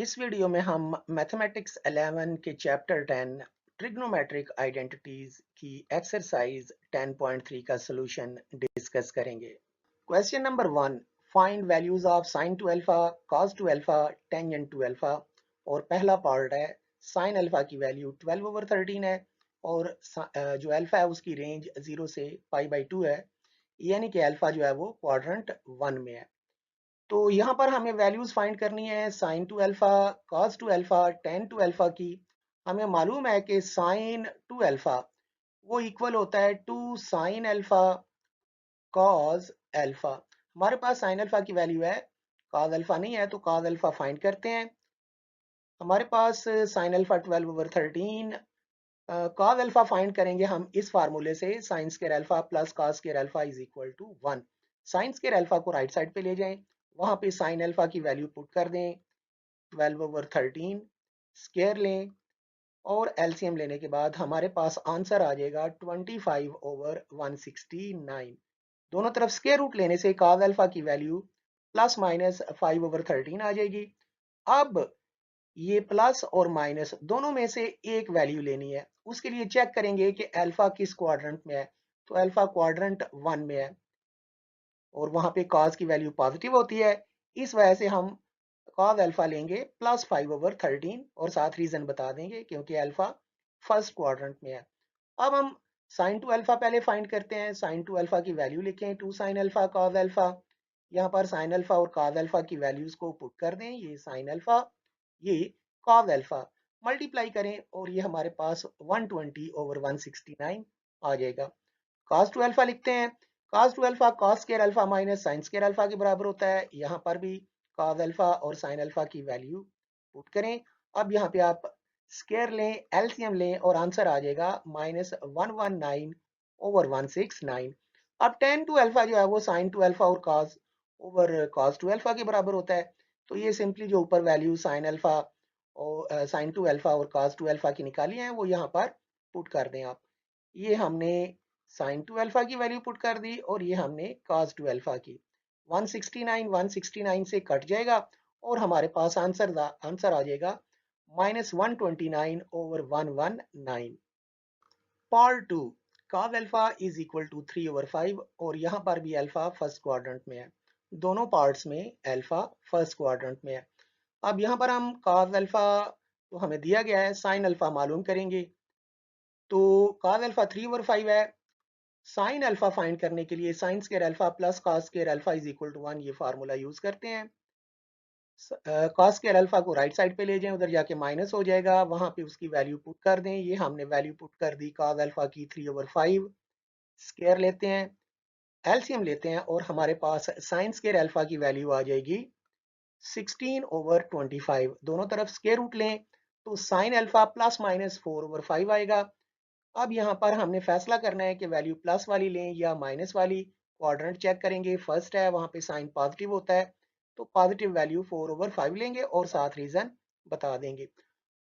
इस वीडियो में हम मैथमेटिक्स 11 के चैप्टर 10 ट्रिग्नोमेट्रिक आइडेंटिटीज की एक्सरसाइज 10.3 का सॉल्यूशन डिस्कस करेंगे। Question number 1, find values of sine two alpha, cos two alpha, tangent two alpha. और पहला पार्ट है साइन अल्फा की वैल्यू 12/13 है और जो अल्फा है उसकी रेंज 0 से π/2 है, यानी कि अल्फा जो है वो क्वाड्रेंट 1 में है। तो यहाँ पर हमें वैल्यूज फाइंड करनी है sine two alpha, cos two alpha, tan two alpha की। हमें मालूम है कि साइन टू अल्फा वो इक्वल होता है two sine alpha cos alpha. हमारे पास साइन अल्फा की वैल्यू है, कॉस अल्फा नहीं है, तो कॉस अल्फा फाइंड करते हैं। हमारे पास sine alpha 12/13, cos alpha find करेंगे हम इस फार्मूले से, sine square alpha plus cos square alpha is equal to 1। Sign square alpha को राइट साइड पे ले जाएं, वहां पे साइन अल्फा की वैल्यू पुट कर दें 12/13, स्क्वायर लें और एलसीएम लेने के बाद हमारे पास आंसर आ जाएगा 25/169। दोनों तरफ स्क्वायर रूट लेने से cos अल्फा की वैल्यू प्लस माइनस 5/13 आ जाएगी। अब ये प्लस और माइनस दोनों में से एक वैल्यू लेनी है। उसके लिए चेक करेंगे कि अल्फा किस क्वाड्रेंट में है, तो अल्फा क्वाड्रेंट 1 में है और वहां पे cos की वैल्यू पॉजिटिव होती है। इस वजह से हम cos अल्फा लेंगे प्लस 5/13 और साथ रीजन बता देंगे क्योंकि अल्फा फर्स्ट क्वाड्रेंट में है। अब हम साइन टू अल्फा पहले फाइंड करते हैं। साइन टू अल्फा की वैल्यू लिखें, two sine alpha cos alpha. यहाँ पर साइन अल्फा और cos अल्फा की वैल्यूज को पुट कर दें, ये साइन अल्फा, ये cos अल्फा, मल्टीप्लाई करें और ये हमारे पास 120/169 आ जाएगा। cos टू अल्फा लिखते हैं, cos two alpha cos square alpha minus sine square alpha के बराबर होता है। यहाँ पर भी cos अल्फा और sin अल्फा की वैल्यू पुट करें। अब यहाँ पे आप स्क्वायर लें, एलसीएम लें और आंसर आ जाएगा -119/169। अब tan टू अल्फा जो है वो sin टू अल्फा और cos टू अल्फा के बराबर होता है। तो ये सिंपली जो ऊपर वैल्यू sin अल्फा और sin टू अल्फा और cos टू अल्फा की निकाली है वो यहाँ पर पुट कर दें आप। ये हमने साइन टू अल्फा की वैल्यू पुट कर दी और ये हमने cos टू अल्फा की। 169 से कट जाएगा और हमारे पास आंसर आ जाएगा -129/119। Part 2, cos alpha is equal to 3/5 और यहाँ पर भी अल्फा फर्स्ट क्वाड्रेंट में है। दोनों पार्ट्स में अल्फा फर्स्ट क्वाड्रेंट में है। अब यहाँ पर हम cos अल्फा तो हमें दिया गया है, साइन अल्फा मालूम करेंगे। तो cos अल्फा 3/5 है। साइन अल्फा फाइंड करने के लिए sine square alpha plus cos square alpha is equal to 1 ये फार्मूला यूज करते हैं। कॉस स्क्वायर अल्फा को राइट साइड पे ले जाएं, उधर जाके माइनस हो जाएगा, वहां पे उसकी वैल्यू पुट कर दें। ये हमने वैल्यू पुट कर दी कॉस अल्फा की 3/5। स्क्वायर लेते हैं, एलसीएम लेते हैं और हमारे पास साइन स्क्वायर अल्फा की वैल्यू आ जाएगी 16/25। दोनों तरफ स्क्वायर रूट लें तो साइन अल्फा प्लस माइनस 4/5 आएगा। अब यहाँ पर हमने फैसला करना है कि वैल्यू प्लस वाली लें या माइनस वाली। क्वाड्रेंट चेक करेंगे, फर्स्ट है वहां पे साइन पॉजिटिव होता है, तो पॉजिटिव वैल्यू 4/5 लेंगे और साथ रीजन बता देंगे।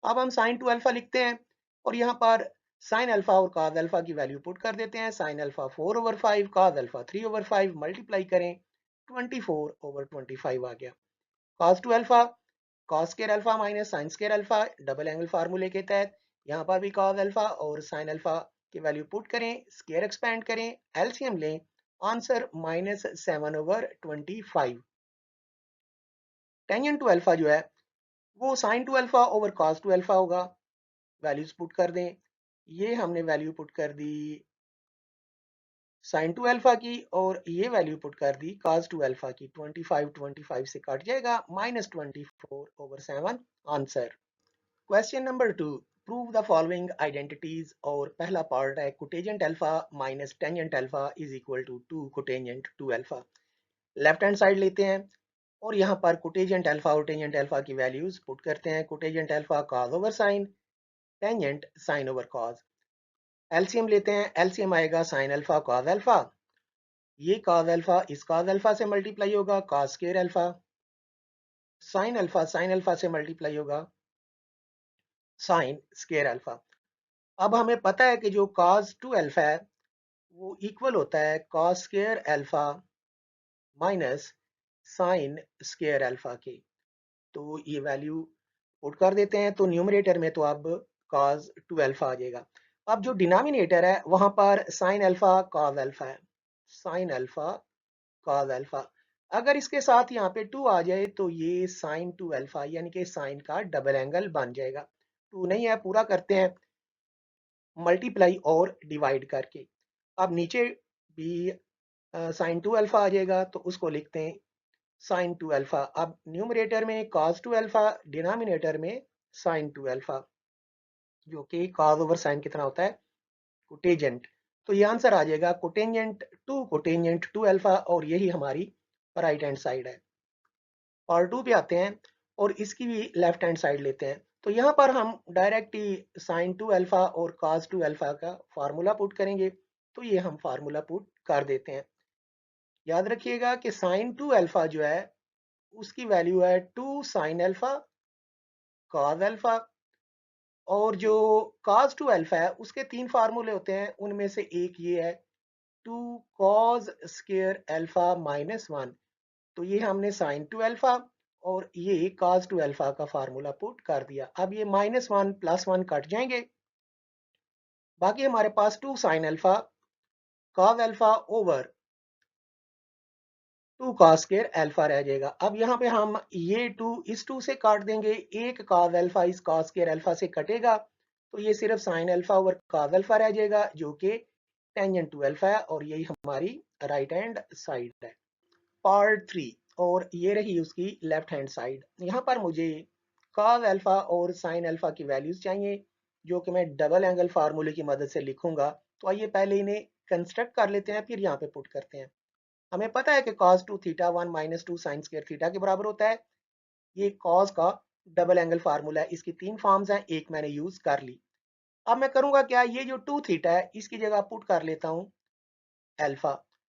अब हम साइन टू अल्फा लिखते हैं और यहाँ पर साइन अल्फा और cos अल्फा की वैल्यू पुट कर देते हैं। Sine alpha 4/5, cos alpha 3/5, multiply करें 24/25 आ गया। cos two alpha cos square alpha minus sine square alpha double angle फार्मूले के तहत यहाँ पर भी cos अल्फा और sin अल्फा की वैल्यू पुट करें, स्क्वायर एक्सपेंड करें, एलसीएम लें, आंसर -7/25। टेंजेंट टू अल्फा जो है वो sin two alpha over cos two alpha होगा। वैल्यूज पुट कर दें, ये हमने वैल्यू पुट कर दी sin टू अल्फा की और ये वैल्यू पुट कर दी cos टू अल्फा की। 25 से कट जाएगा, -24/7 answer. Question number 2, prove the following identities और पहला पार्ट है cotangent alpha minus tangent alpha is equal to 2 cotangent 2 alpha. Left hand side लेते हैं और यहाँ पर कोटेजेंट अल्फा और टेंजेंट अल्फा की वैल्यूज पुट करते हैं। Cotangent alpha cos over sine, tangent sine over cos। LCM लेते हैं, एलसीएम आएगा साइन अल्फा cos अल्फा, ये cos अल्फा इस cos अल्फा से मल्टीप्लाई होगा cos square alpha, sign alpha से मल्टीप्लाई होगा साइन स्क्वायर अल्फा। अब हमें पता है कि जो cos टू अल्फा है वो इक्वल होता है cos square alpha minus sine square alpha के। तो ये वैल्यू पुट कर देते हैं तो न्यूमरेटर में तो अब cos 2 अल्फा आ जाएगा। अब जो डिनोमिनेटर है वहां पर sin अल्फा cos अल्फा है, sin अल्फा cos अल्फा। अगर इसके साथ यहाँ पे 2 आ जाए तो ये sin 2 अल्फा यानी कि sin का डबल एंगल बन जाएगा। 2 नहीं है, पूरा करते हैं मल्टीप्लाई और डिवाइड करके। अब नीचे भी sin 2 अल्फा आ जाएगा तो उसको लिखते हैं sin 2 अल्फा। अब न्यूमरेटर में cos 2 अल्फा, डिनोमिनेटर में sin 2 अल्फा, जो कि cos ओवर sin कितना होता है, कोटेजेंट। तो ये आंसर आ जाएगा कोटेंजेंट 2 अल्फा, और यही हमारी राइट हैंड साइड है। पार्ट 2 पे आते हैं और इसकी भी लेफ्ट हैंड साइड लेते हैं। तो यहाँ पर हम डायरेक्ट ही sin 2 अल्फा और cos 2 अल्फा का फार्मूला पुट करेंगे। तो ये हम फार्मूला पुट कर देते हैं। याद रखिएगा कि sin 2 अल्फा जो है उसकी वैल्यू है 2 sin अल्फा cos अल्फा, और जो cos 2 अल्फा है उसके 3 फार्मूले होते हैं, उनमें से एक ये है 2 cos स्क्वायर अल्फा माइनस 1। तो ये हमने sin 2 अल्फा और ये cos 2 अल्फा का फार्मूला पुट कर दिया। अब ये -1 +1 कट जाएंगे, बाकी हमारे पास 2 sin alpha cos alpha over 2 cos square alpha रह जाएगा। अब यहाँ पे हम ये 2 इस 2 से काट देंगे, एक cos अल्फा इस cos स्क्वायर अल्फा से कटेगा, तो ये सिर्फ sin alpha over cos alpha रह जाएगा, जो कि टेंजेंट 2 अल्फा है, और यही हमारी राइट हैंड साइड है। पार्ट 3, और ये रही उसकी लेफ्ट हैंड साइड। यहाँ पर मुझे cos अल्फा और sin अल्फा की वैल्यूज चाहिए, जो कि मैं डबल एंगल फार्मूले की मदद से लिखूंगा। तो आइए पहले इन्हें कंस्ट्रक्ट कर लेते हैं, फिर यहाँ पे पुट करते हैं। हमें पता है कि cos 2 theta 1 minus 2 sine square theta के बराबर होता है। ये cos का डबल एंगल फार्मूला है, इसकी 3 फॉर्म्स हैं, एक मैंने यूज कर ली। अब मैं करूंगा क्या, ये जो 2 थीटा है इसकी जगह पुट कर लेता हूं अल्फा,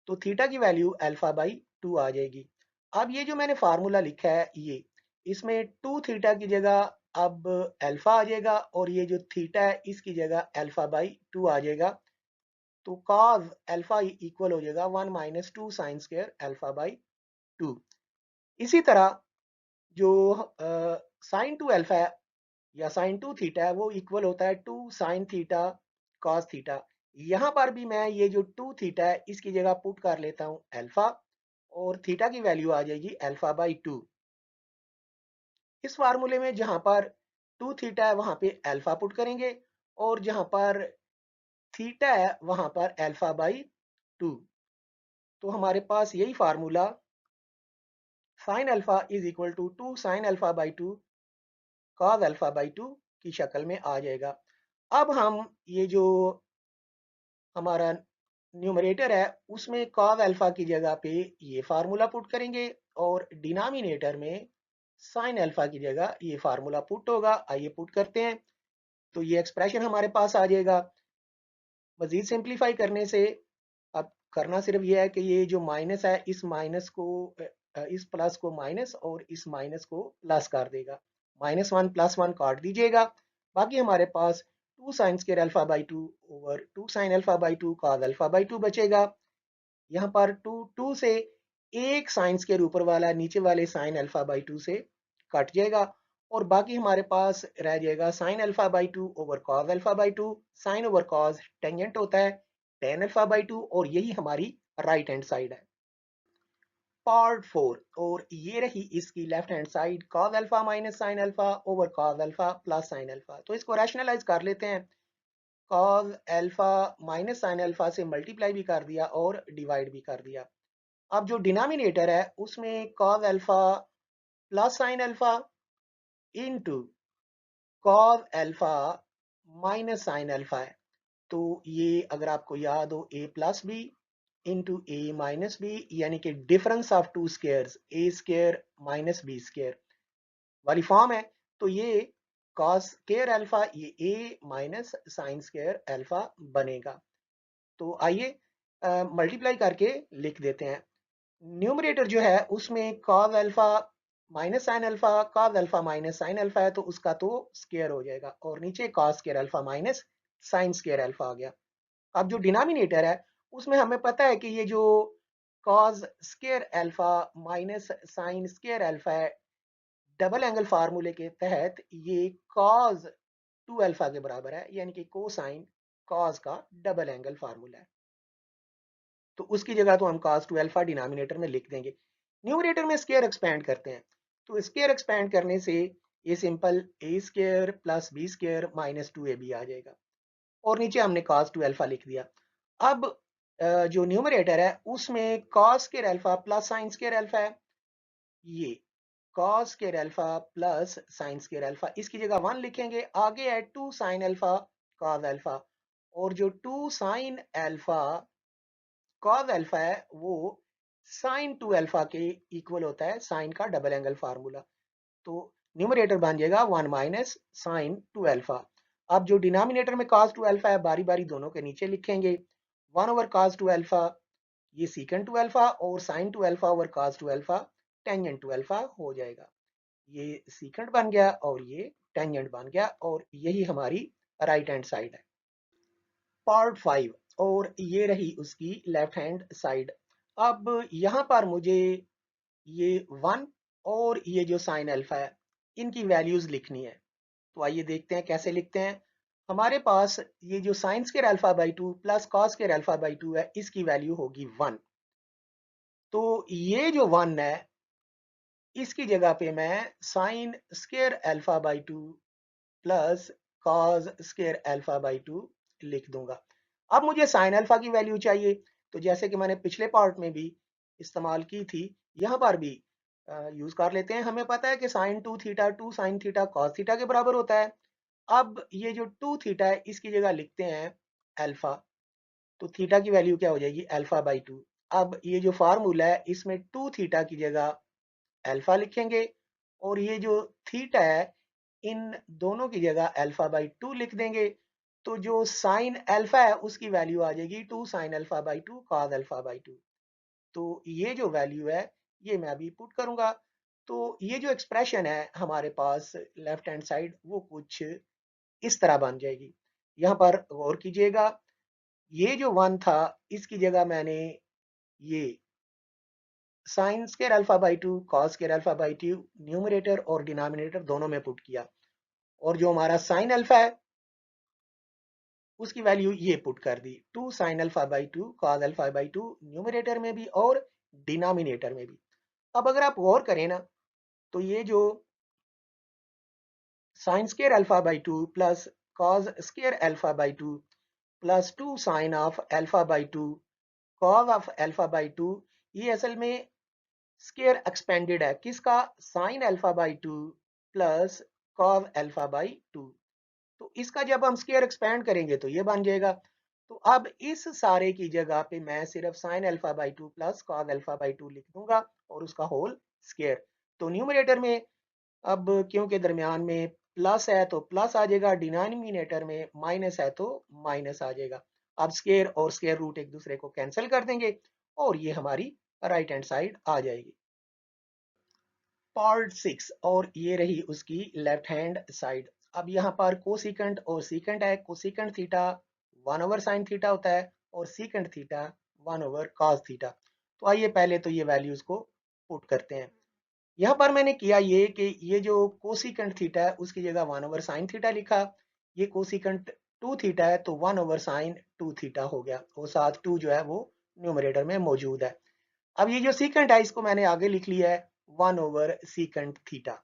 तो थीटा की वैल्यू अल्फा बाई 2 आ जाएगी। अब ये जो मैंने फार्मूला लिखा है ये, इसमें 2 थीटा की जगह अब अल्फा आ जाएगा, और ये जो थीटा है इसकी जगह अल्फा बाई 2 आ जाएगा। तो cos अल्फा इक्वल हो जाएगा 1 minus 2 sine square alpha by 2। इसी तरह जो साइन 2 अल्फा है या साइन 2 थीटा है वो इक्वल होता है 2 साइन थीटा कॉस थीटा। यहां पर भी मैं ये जो 2 थीटा है इसकी जगह पुट कर लेता हूं अल्फा, और थीटा की वैल्यू आ जाएगी अल्फा बाई 2। इस फार्मूले में जहां पर 2 थीटा है वहां पे अल्फा पुट करेंगे, और जहां पर थीटा है वहां पर अल्फा बाई 2। तो हमारे पास यही formula sine alpha is equal to 2 sine alpha by 2 cos alpha by 2 की शक्ल में आ जाएगा। अब हम ये जो हमारा न्यूमरेटर है उसमें cos अल्फा की जगह पे ये फार्मूला पुट करेंगे, और डिनोमिनेटर में sin अल्फा की जगह ये फार्मूला पुट होगा। आइए पुट करते हैं, तो ये एक्सप्रेशन हमारे पास आ जाएगा। मजीद सिंप्लीफाई करने से अब करना सिर्फ ये है कि ये जो माइनस है इस माइनस को इस प्लस को माइनस और इस माइनस को प्लस कर देगा। -1 +1 काट दीजिएगा, बाकी हमारे पास 2 sine square alpha by 2 over 2 sine alpha by 2 cos alpha by 2 बचेगा। यहाँ पर 2 से एक साइन स्क्वायर ऊपर वाला नीचे वाले साइन अल्फा बाई 2 से कट जाएगा, और बाकी हमारे पास रह जाएगा sine alpha by 2 over cos alpha by 2। Sine over cos tangent होता है tan अल्फा बाई 2, और यही हमारी राइट हैंड साइड है। पार्ट 4, और ये रही इसकी left hand side cos alpha minus sine alpha over cos alpha plus sine alpha. तो इसको रैशनलाइज कर लेते हैं। cos alpha minus sine alpha से मल्टीप्लाई भी कर दिया और डिवाइड भी कर दिया। अब जो डिनोमिनेटर है उसमें cos alpha plus sine alpha into cos alpha minus sine alpha है। तो ये अगर आपको याद हो a plus B into A minus B, यानी कि difference of two squares A square minus B square वाली फॉर्म है। तो ये cos स्क्वायर अल्फा ये a minus sine square alpha बनेगा। तो आइए मल्टीप्लाई करके लिख देते हैं। न्यूमरेटर जो है उसमें cos alpha minus sine alpha, cos alpha minus sine alpha है तो उसका तो स्क्वायर हो जाएगा, और नीचे cos square alpha minus sine square alpha आ गया। अब जो डिनोमिनेटर है उसमें हमें पता है कि ये जो cos square alpha minus sine square alpha है, डबल एंगल फार्मूले के तहत ये cos 2 अल्फा के बराबर है, यानी कि कोसाइन cos का डबल एंगल फार्मूला है। तो उसकी जगह तो हम cos 2 अल्फा डिनोमिनेटर में लिख देंगे। न्यूमरेटर में स्क्वायर एक्सपेंड करते हैं, तो स्क्वायर एक्सपेंड करने से ये simple a square plus b square minus 2ab आ जाएगा, और नीचे हमने cos 2 अल्फा लिख दिया। अब जो न्यूमरेटर है उसमें cos square alpha plus sine square alpha है, ये cos square alpha plus sine square alpha, इसकी जगह 1 लिखेंगे। आगे है 2 साइन अल्फा cos अल्फा, और जो 2 साइन अल्फा cos अल्फा है वो साइन 2 अल्फा के इक्वल होता है, साइन का डबल एंगल फार्मूला। तो न्यूमरेटर बन जाएगा 1 माइनस साइन 2 अल्फा। अब जो डिनोमिनेटर में cos 2 अल्फा है बारी बारी दोनों के नीचे लिखेंगे। 1 ओवर cos 2 अल्फा ये सीकेंट 2 अल्फा, और sine 2 alpha over cos 2 alpha tangent 2 alpha हो जाएगा। ये सीकेंट बन गया और ये टेंजेंट बन गया, और यही हमारी राइट हैंड साइड है। पार्ट 5, और ये रही उसकी लेफ्ट हैंड साइड। अब यहाँ पर मुझे ये 1 और ये जो साइन अल्फा है इनकी वैल्यूज लिखनी है। तो आइए देखते हैं कैसे लिखते हैं। हमारे पास ये जो sine square alpha by 2 plus cos square alpha by 2 है, इसकी वैल्यू होगी 1। तो ये जो 1 है इसकी जगह पे मैं sign square alpha by 2 plus cos square alpha by 2 लिख दूंगा। अब मुझे साइन अल्फा की वैल्यू चाहिए, तो जैसे कि मैंने पिछले पार्ट में भी इस्तेमाल की थी, यहाँ पर भी यूज कर लेते हैं। हमें पता है कि sine 2 theta 2 sine theta cos theta के बराबर होता है। अब ये जो 2 थीटा है इसकी जगह लिखते हैं अल्फा, तो थीटा की वैल्यू क्या हो जाएगी अल्फा बाई 2। अब ये जो फार्मूला है इसमें 2 थीटा की जगह अल्फा लिखेंगे, और ये जो थीटा है इन दोनों की जगह अल्फा बाई 2 लिख देंगे। तो जो साइन अल्फा है उसकी वैल्यू आ जाएगी 2 sine alpha by 2 cos alpha by 2। तो ये जो वैल्यू है ये मैं अभी पुट करूंगा। तो ये जो एक्सप्रेशन है हमारे पास लेफ्ट हैंड साइड वो कुछ इस तरह बन जाएगी। यहाँ पर गौर कीजिएगा, ये जो 1 था इसकी जगह मैंने ये sign square alpha by 2 cos square alpha by 2 numerator और डिनोमिनेटर दोनों में पुट किया, और जो हमारा साइन अल्फा है उसकी वैल्यू ये पुट कर दी 2 sine alpha by 2 cos alpha by 2 numerator में भी और डिनोमिनेटर में भी। अब अगर आप गौर करें ना, तो ये जो sine square alpha by 2 plus cos square alpha by 2 plus 2 sine of alpha by 2 cos of alpha by 2, ये असल में स्क्वायर एक्सपेंडेड है किसका, sine alpha by 2 plus cos alpha by 2। तो इसका जब हम स्क्वायर एक्सपेंड करेंगे तो ये बन जाएगा। तो अब इस सारे की जगह पे मैं सिर्फ sign alpha by 2 plus cos alpha by 2 लिख दूंगा, और उसका होल स्क्वायर। तो न्यूमरेटर में अब क्योंकि दरमियान में प्लस है तो प्लस आ जाएगा, डिनोमिनेटर में माइनस है तो माइनस आ जाएगा। अब स्क्वायर और स्क्वायर रूट एक दूसरे को कैंसिल कर देंगे, और ये हमारी राइट हैंड साइड आ जाएगी। पार्ट 6, और ये रही उसकी लेफ्ट हैंड साइड। अब यहाँ पर कोसिकेंट और सीकेंट है। Cosecant theta 1 over sine theta होता है, और secant theta 1 over cos theta. तो आइए पहले तो ये वैल्यूज को पुट करते हैं। यहाँ पर मैंने किया ये कि ये जो कोसिकेंट थीटा है उसकी जगह 1 ओवर साइन थीटा लिखा। ये कोसिकेंट 2 थीटा है तो 1 ओवर साइन 2 थीटा हो गया, और साथ 2 जो है वो न्यूमरेटर में मौजूद है। अब ये जो सीकेंट है इसको मैंने आगे लिख लिया है 1 ओवर सीकेंट थीटा।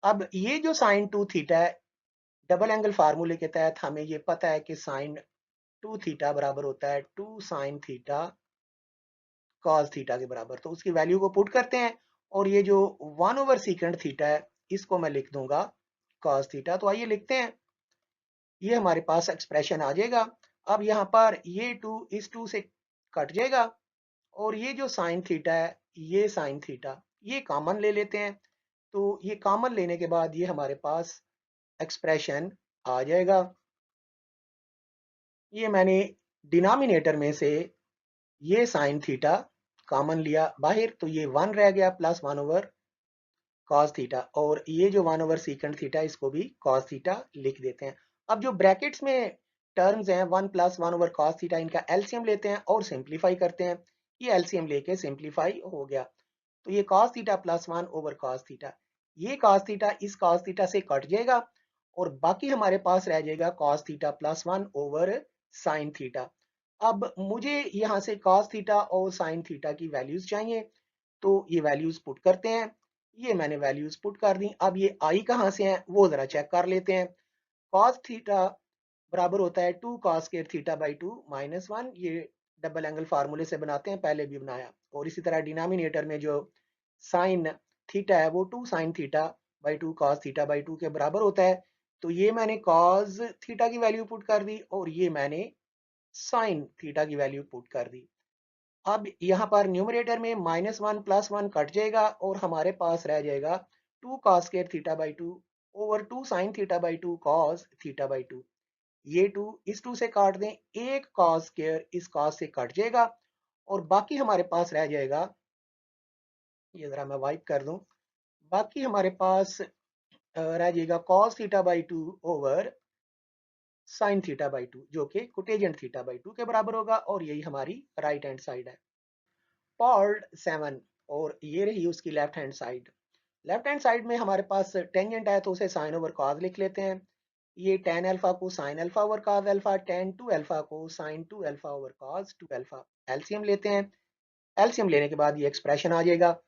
अब ये जो साइन 2 थीटा है, डबल एंगल फार्मूले के तहत हमें ये पता है कि साइन 2 थीटा बराबर होता है 2 साइन थीटा कॉस थीटा के बराबर। तो उसकी वैल्यू को पुट करते हैं, और ये जो 1 ओवर सीकेंट थीटा है इसको मैं लिख दूंगा कॉस थीटा। तो आइए लिखते हैं, ये हमारे पास एक्सप्रेशन आ जाएगा। अब यहाँ पर ये 2 इस 2 से कट जाएगा, और ये जो साइन थीटा है ये साइन थीटा ये कॉमन ले लेते हैं। तो ये कॉमन लेने के बाद ये हमारे पास एक्सप्रेशन आ जाएगा। ये मैंने डिनोमिनेटर में से ये साइन थीटा कॉमन लिया बाहर, तो ये 1 रह गया प्लस 1 ओवर कॉस थीटा, और ये जो 1 ओवर सीकेंट थीटा इसको भी कॉस थीटा लिख देते हैं। अब जो ब्रैकेट्स में टर्म्स हैं 1 प्लस 1 ओवर कॉस थीटा, इनका एलसीएम लेते हैं और सिंप्लीफाई करते हैं। ये एलसीएम लेके सिंप्लीफाई हो गया, तो ये cos theta plus 1 over cos theta. ये cos थीटा इस cos थीटा से कट जाएगा और बाकी हमारे पास रह जाएगा cos theta plus 1 over sin theta. अब मुझे यहाँ से cos थीटा और sin थीटा की वैल्यूज चाहिए, तो ये वैल्यूज पुट करते हैं। ये मैंने वैल्यूज पुट कर दी। अब ये आई कहाँ से है वो जरा चेक कर लेते हैं। cos थीटा बराबर होता है 2 cos square theta by 2 minus 1। ये डबल एंगल फार्मूले से बनाते हैं, पहले भी बनाया। और इसी तरह डिनोमिनेटर में जो साइन थीटा है वो 2 sine theta by 2 cos theta by 2 के बराबर होता है। तो ये मैंने cos थीटा की वैल्यू पुट कर दी और ये मैंने साइन थीटा की वैल्यू पुट कर दी। अब यहाँ पर न्यूमरेटर में माइनस 1 प्लस 1 कट जाएगा और हमारे पास रह जाएगा 2 cos square theta by 2 over 2 sine theta by 2 cos theta by 2। ये 2 इस 2 से काट दें, एक cos स्क्वायर इस cos से कट जाएगा और बाकी हमारे पास रह जाएगा, ये जरा मैं वाइप कर दूं, बाकी हमारे पास रह जाएगा cos theta by 2 over sine theta by 2 जो कि कोटेजेंट थीटा बाई 2 के बराबर होगा और यही हमारी राइट हैंड साइड है। पार्ट 7 और ये रही उसकी left hand side. Left hand side में हमारे पास टेंजेंट है तो उसे साइन ओवर कॉस लिख लेते हैं। ये tan अल्फा को sine alpha over cos alpha, tan 2 alpha को sine 2 alpha over cos 2 alpha. LCM लेते हैं। एलसीएम लेने के बाद ये एक्सप्रेशन आ जाएगा।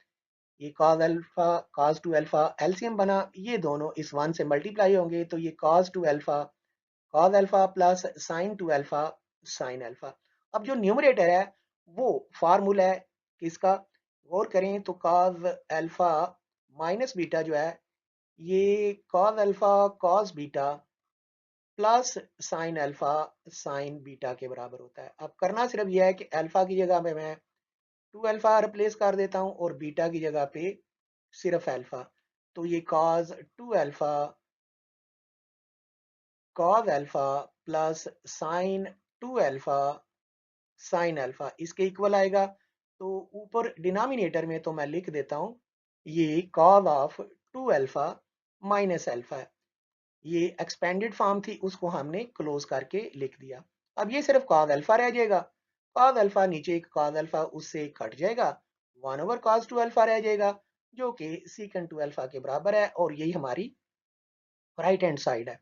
ये cos alpha cos 2 alpha LCM बना, ये दोनों इस 1 से मल्टीप्लाई होंगे तो ये cos 2 alpha cos alpha plus sin 2 alpha sin alpha. अब जो न्यूमरेटर है वो फार्मूला है किसका, गौर करें तो cos अल्फा माइनस बीटा जो है ये cos alpha cos beta plus sin alpha sin beta के बराबर होता है। अब करना सिर्फ यह है कि अल्फा की जगह पे मैं 2 अल्फा रिप्लेस कर देता हूं और बीटा की जगह पे सिर्फ अल्फा। तो ये cos alpha plus sin 2 alpha sin alpha इसके इक्वल आएगा। तो ऊपर डिनोमिनेटर में तो मैं लिख देता हूं ये cos of 2 alpha minus alpha है। ये एक्सपेंडेड फॉर्म थी उसको हमने क्लोज करके लिख दिया। अब ये सिर्फ cos अल्फा रह जाएगा। cos अल्फा नीचे एक cos अल्फा उससे कट जाएगा, 1 ओवर cos 2 अल्फा रह जाएगा जो कि secant 2 अल्फा के बराबर है और यही हमारी राइट हैंड साइड है।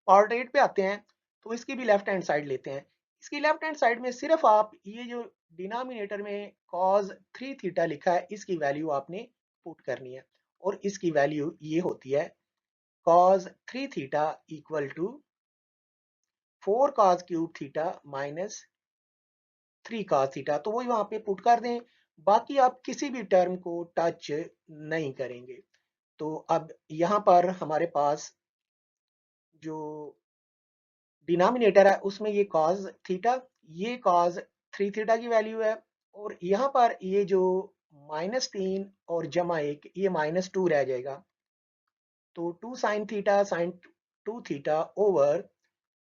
पार्ट 8 पे आते हैं तो इसकी भी लेफ्ट हैंड साइड लेते हैं। इसकी लेफ्ट हैंड साइड में सिर्फ आप ये जो डिनोमिनेटर में cos 3 थीटा लिखा है इसकी वैल्यू आपने पुट करनी है और इसकी वैल्यू ये होती है cos 3 theta equal to 4 cos cube theta minus 3 cos theta. तो वही वहां पे पुट कर दें, बाकी आप किसी भी टर्म को टच नहीं करेंगे। तो अब यहाँ पर हमारे पास जो डिनोमिनेटर है उसमें ये cos थीटा, ये cos 3 थीटा की वैल्यू है और यहाँ पर ये जो -3 और जमा 1 ये -2 रह जाएगा। तो 2 sine theta sine 2 theta over,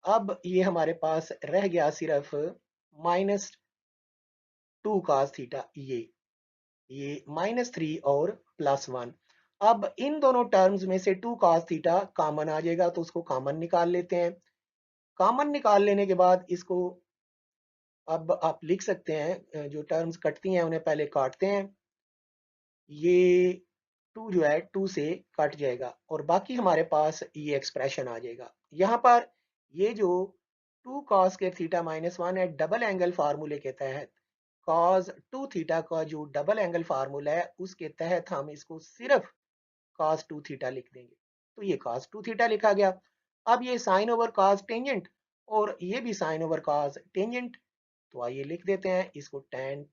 अब ये हमारे पास रह गया सिर्फ -2 cos थीटा। ये -3 और +1। अब इन दोनों टर्म्स में से 2 cos थीटा कॉमन आ जाएगा तो उसको कॉमन निकाल लेते हैं। कॉमन निकाल लेने के बाद इसको अब आप लिख सकते हैं, जो टर्म्स कटती हैं उन्हें पहले काटते हैं। ये 2 जो है 2 से कट जाएगा और बाकी हमारे पास ये एक्सप्रेशन आ जाएगा। यहाँ पर ये जो 2 cos के थीटा -1 है डबल एंगल फार्मूले के तहत, cos 2 थीटा का जो डबल एंगल फार्मूला है उसके तहत हम इसको सिर्फ cos 2 थीटा लिख देंगे। तो ये cos 2 थीटा लिखा गया। अब ये साइन ओवर cos टेंजेंट और ये भी साइन ओवर cos टेंजेंट, तो आइए लिख देते हैं इसको tan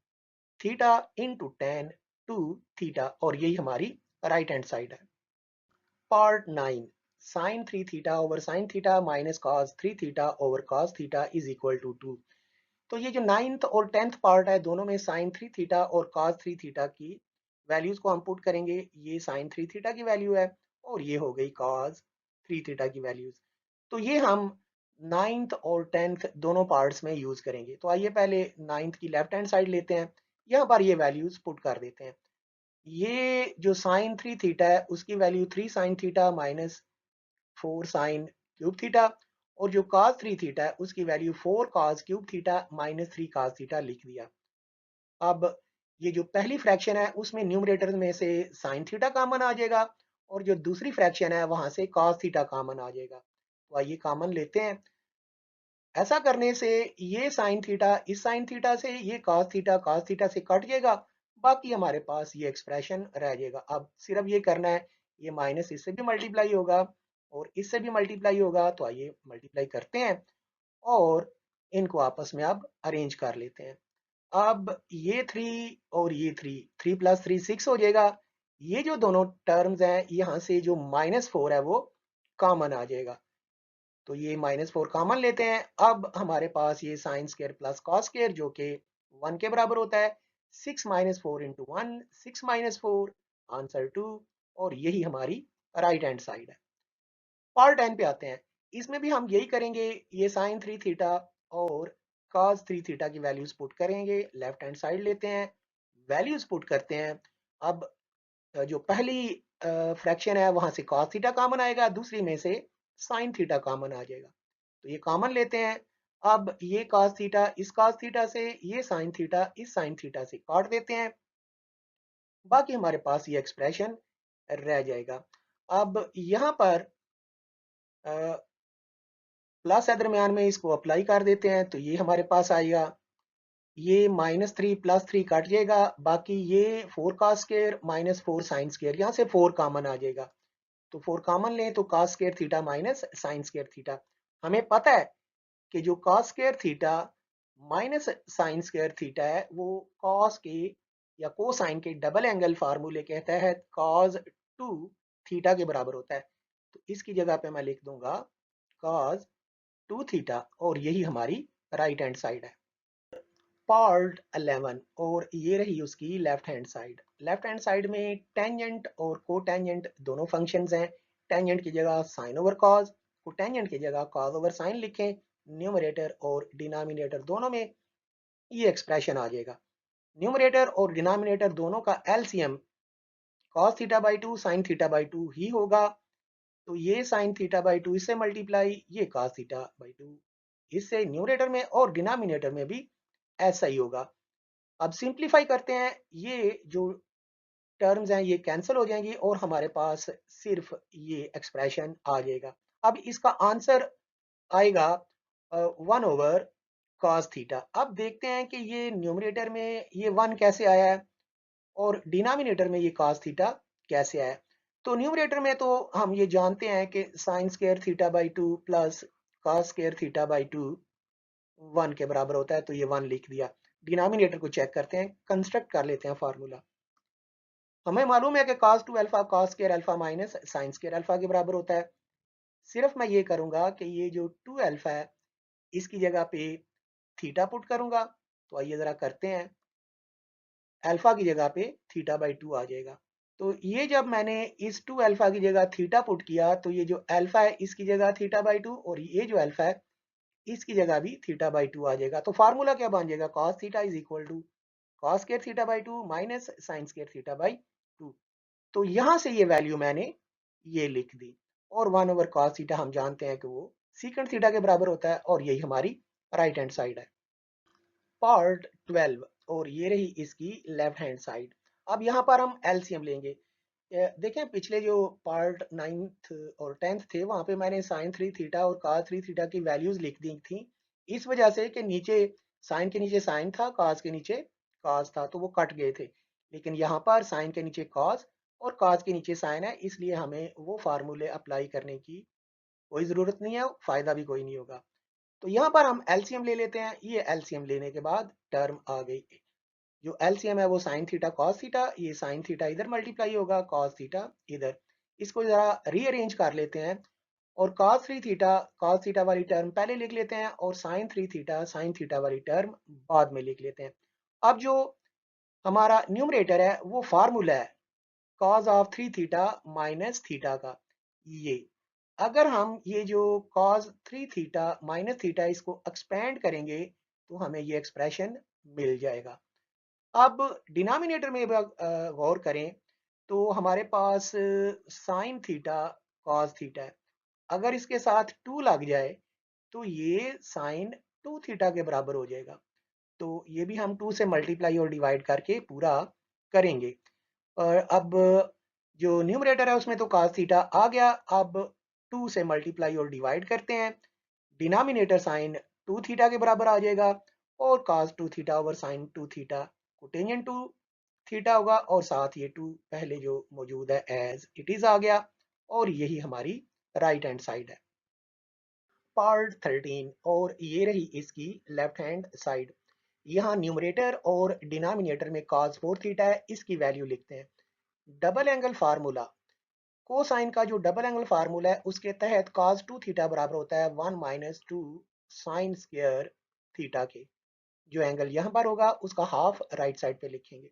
theta into tan 2 theta और यही हमारी राइट हैंड साइड है। Part 9 sin 3 theta over sin theta minus cos 3 theta over cos theta is equal to 2। तो ये जो 9th और 10th पार्ट है दोनों में sin 3 थीटा और cos 3 थीटा की वैल्यूज को हम पुट करेंगे। ये sin 3 थीटा की वैल्यू है और ये हो गई cos 3 थीटा की वैल्यूज। तो ये हम 9th और 10th दोनों पार्ट्स में यूज करेंगे। तो आइए पहले 9th की लेफ्ट हैंड साइड लेते हैं, यहाँ पर ये वैल्यूज पुट कर देते हैं। ये जो साइन 3 थीटा है उसकी value 3 sine theta minus 4 sine cube theta और जो cos 3 थीटा है उसकी value 4 cos cube theta minus 3 cos theta लिख दिया। अब ये जो पहली फ्रैक्शन है उसमें न्यूमरेटर में से साइन थीटा कॉमन आ जाएगा और जो दूसरी फ्रैक्शन है वहां से cos थीटा कॉमन आ जाएगा। तो आइए कॉमन लेते हैं। ऐसा करने से ये साइन थीटा इस साइन थीटा से, ये cos थीटा से कट जाएगा, बाकी हमारे पास ये एक्सप्रेशन रह जाएगा। अब सिर्फ ये करना है, ये माइनस इससे भी मल्टीप्लाई होगा और इससे भी मल्टीप्लाई होगा, तो आइए मल्टीप्लाई करते हैं और इनको आपस में अब अरेंज कर लेते हैं। अब ये 3 और ये 3, 3 + 3 6 हो जाएगा। ये जो दोनों टर्म्स हैं यहाँ से जो -4 है वो कॉमन आ जाएगा, तो ये -4 कॉमन लेते हैं। अब हमारे पास ये sine square plus cos square जो कि 1 के बराबर होता है। 6 - 4 × 1, 6 - 4, आंसर 2। और यही हमारी राइट हैंड साइड है। पार्ट एन पे आते हैं। इसमें भी हम यही करेंगे, ये साइन 3 थीटा और कॉस 3 थीटा की वैल्यूज पुट करेंगे। लेफ्ट हैंड साइड लेते हैं, वैल्यूज पुट करते हैं। अब जो पहली फ्रैक्शन है वहां से cos थीटा कॉमन आएगा, दूसरी में से sin थीटा कॉमन आ जाएगा, तो ये कॉमन लेते हैं। अब ये cos थीटा इस cos थीटा से, ये sin थीटा इस sin थीटा से काट देते हैं, बाकी हमारे पास ये एक्सप्रेशन रह जाएगा। अब यहाँ पर प्लस है दरमियान में, इसको अप्लाई कर देते हैं, तो ये हमारे पास आएगा। ये -3 + 3 कट जाएगा, बाकी ये 4 cos स्क्वायर -4 sin स्क्वायर, यहाँ से 4 कॉमन आ जाएगा, तो 4 कॉमन लें तो cos square theta minus sin square theta. हमें पता है कि जो cos square theta minus sin square theta है वो cos के या कोसाइन के डबल एंगल फार्मूले के तहत cos 2 थीटा के बराबर होता है। तो इसकी जगह पे मैं लिख दूंगा cos 2 थीटा, और यही हमारी राइट हैंड साइड है। पार्ट 11, और ये रही उसकी left hand side. Left hand side में टेंजेंट और कोटेंजेंट दोनों फंक्शंस हैं। टेंजेंट की जगह साइन ओवर कॉस, कोटेंजेंट की जगह कॉस ओवर साइन लिखें। न्यूमरेटर और डिनोमिनेटर दोनों में ये एक्सप्रेशन आ जाएगा। न्यूमरेटर और डिनोमिनेटर दोनों का LCM cos theta by 2 sin theta by 2 ही होगा, तो ये sin थीटा बाई 2 इससे मल्टीप्लाई, ये cos थीटा बाई 2 इससे, न्यूमरेटर में और डिनोमिनेटर में भी ऐसा ही होगा। अब सिंप्लीफाई करते हैं, ये जो टर्म्स हैं ये कैंसिल हो जाएंगी और हमारे पास सिर्फ ये एक्सप्रेशन आ जाएगा। अब इसका आंसर आएगा 1/cos थीटा। अब देखते हैं कि ये न्यूमरेटर में ये 1 कैसे आया है और डिनोमिनेटर में ये cos थीटा कैसे आया है। तो न्यूमरेटर में तो हम ये जानते हैं कि sign square theta by 2 plus cos square theta by 2 1 के बराबर होता है, तो ये 1 लिख दिया। डिनोमिनेटर को चेक करते हैं, कंस्ट्रक्ट कर लेते हैं फार्मूला। हमें मालूम है कि cos 2 alpha cos square alpha minus sin square alpha के बराबर होता है। सिर्फ मैं ये करूंगा कि ये जो 2 अल्फा है इसकी जगह पे थीटा पुट करूंगा, तो आइए जरा करते हैं। अल्फा की जगह पे थीटा बाई 2 आ जाएगा, तो ये जब मैंने इस 2 अल्फा की जगह थीटा पुट किया, तो ये जो अल्फा है इसकी जगह थीटा बाई 2 और ये जो अल्फा है इसकी जगह भी थीटा बाई 2 आ जाएगा। तो फार्मूला क्या बन जाएगा, cos theta is equal to cos square theta by 2 minus sin square theta by 2। तो यहां से ये वैल्यू मैंने ये लिख दी, और 1/cos थीटा हम जानते हैं कि वो सीकेंट थीटा के बराबर होता है, और यही हमारी राइट हैंड साइड है। पार्ट 12, और ये रही इसकी लेफ्ट हैंड साइड। अब यहाँ पर हम एलसीएम लेंगे। देखें पिछले जो पार्ट 9th और 10th थे वहां पे मैंने साइन 3 थीटा और cos 3 थीटा की वैल्यूज लिख दी थी, इस वजह से कि नीचे साइन के नीचे साइन था, cos के नीचे cos था, तो वो कट गए थे। लेकिन यहाँ पर साइन के नीचे cos और cos के नीचे साइन है, इसलिए हमें वो फार्मूले अप्लाई करने की कोई जरूरत नहीं है, फायदा भी कोई नहीं होगा। तो यहाँ पर हम एलसीएम ले लेते हैं। ये एलसीएम लेने के बाद टर्म आ गई, जो एलसीएम है वो साइन थीटा कॉस थीटा, ये साइन थीटा इधर मल्टीप्लाई होगा, कॉस थीटा इधर। इसको जरा रीअरेंज कर लेते हैं, और cos थीटा वाली टर्म पहले लिख लेते हैं और साइन थीटा वाली टर्म बाद में लिख लेते हैं। अब जो हमारा न्यूमरेटर है वो फार्मूला है cos of 3 theta minus theta का। ये अगर हम ये जो cos 3 थीटा माइनस थीटा इसको एक्सपेंड करेंगे तो हमें ये एक्सप्रेशन मिल जाएगा। अब डिनोमिनेटर में गौर करें तो हमारे पास साइन थीटा कॉस थीटा है, अगर इसके साथ 2 लग जाए तो ये साइन 2 थीटा के बराबर हो जाएगा। तो ये भी हम 2 से मल्टीप्लाई और डिवाइड करके पूरा करेंगे। और अब जो न्यूमरेटर है उसमें तो cos थीटा आ गया। अब 2 से मल्टीप्लाई और डिवाइड करते हैं, डिनोमिनेटर साइन 2 थीटा के बराबर आ जाएगा और cos 2 theta over sin 2 theta cotangent 2 theta होगा और साथ ये 2 पहले जो मौजूद है एज इट इज आ गया और यही हमारी राइट हैंड साइड है। पार्ट 13 और ये रही इसकी लेफ्ट हैंड साइड। यहाँ न्यूमरेटर और डिनोमिनेटर में cos 4 थीटा है, इसकी वैल्यू लिखते हैं। डबल एंगल फार्मूला, कोसाइन का जो डबल एंगल फार्मूला है उसके तहत cos 2 थीटा बराबर होता है 1 माइनस 2 साइन स्क्वायर थीटा के। जो एंगल यहाँ पर होगा उसका हाफ राइट साइड पे लिखेंगे।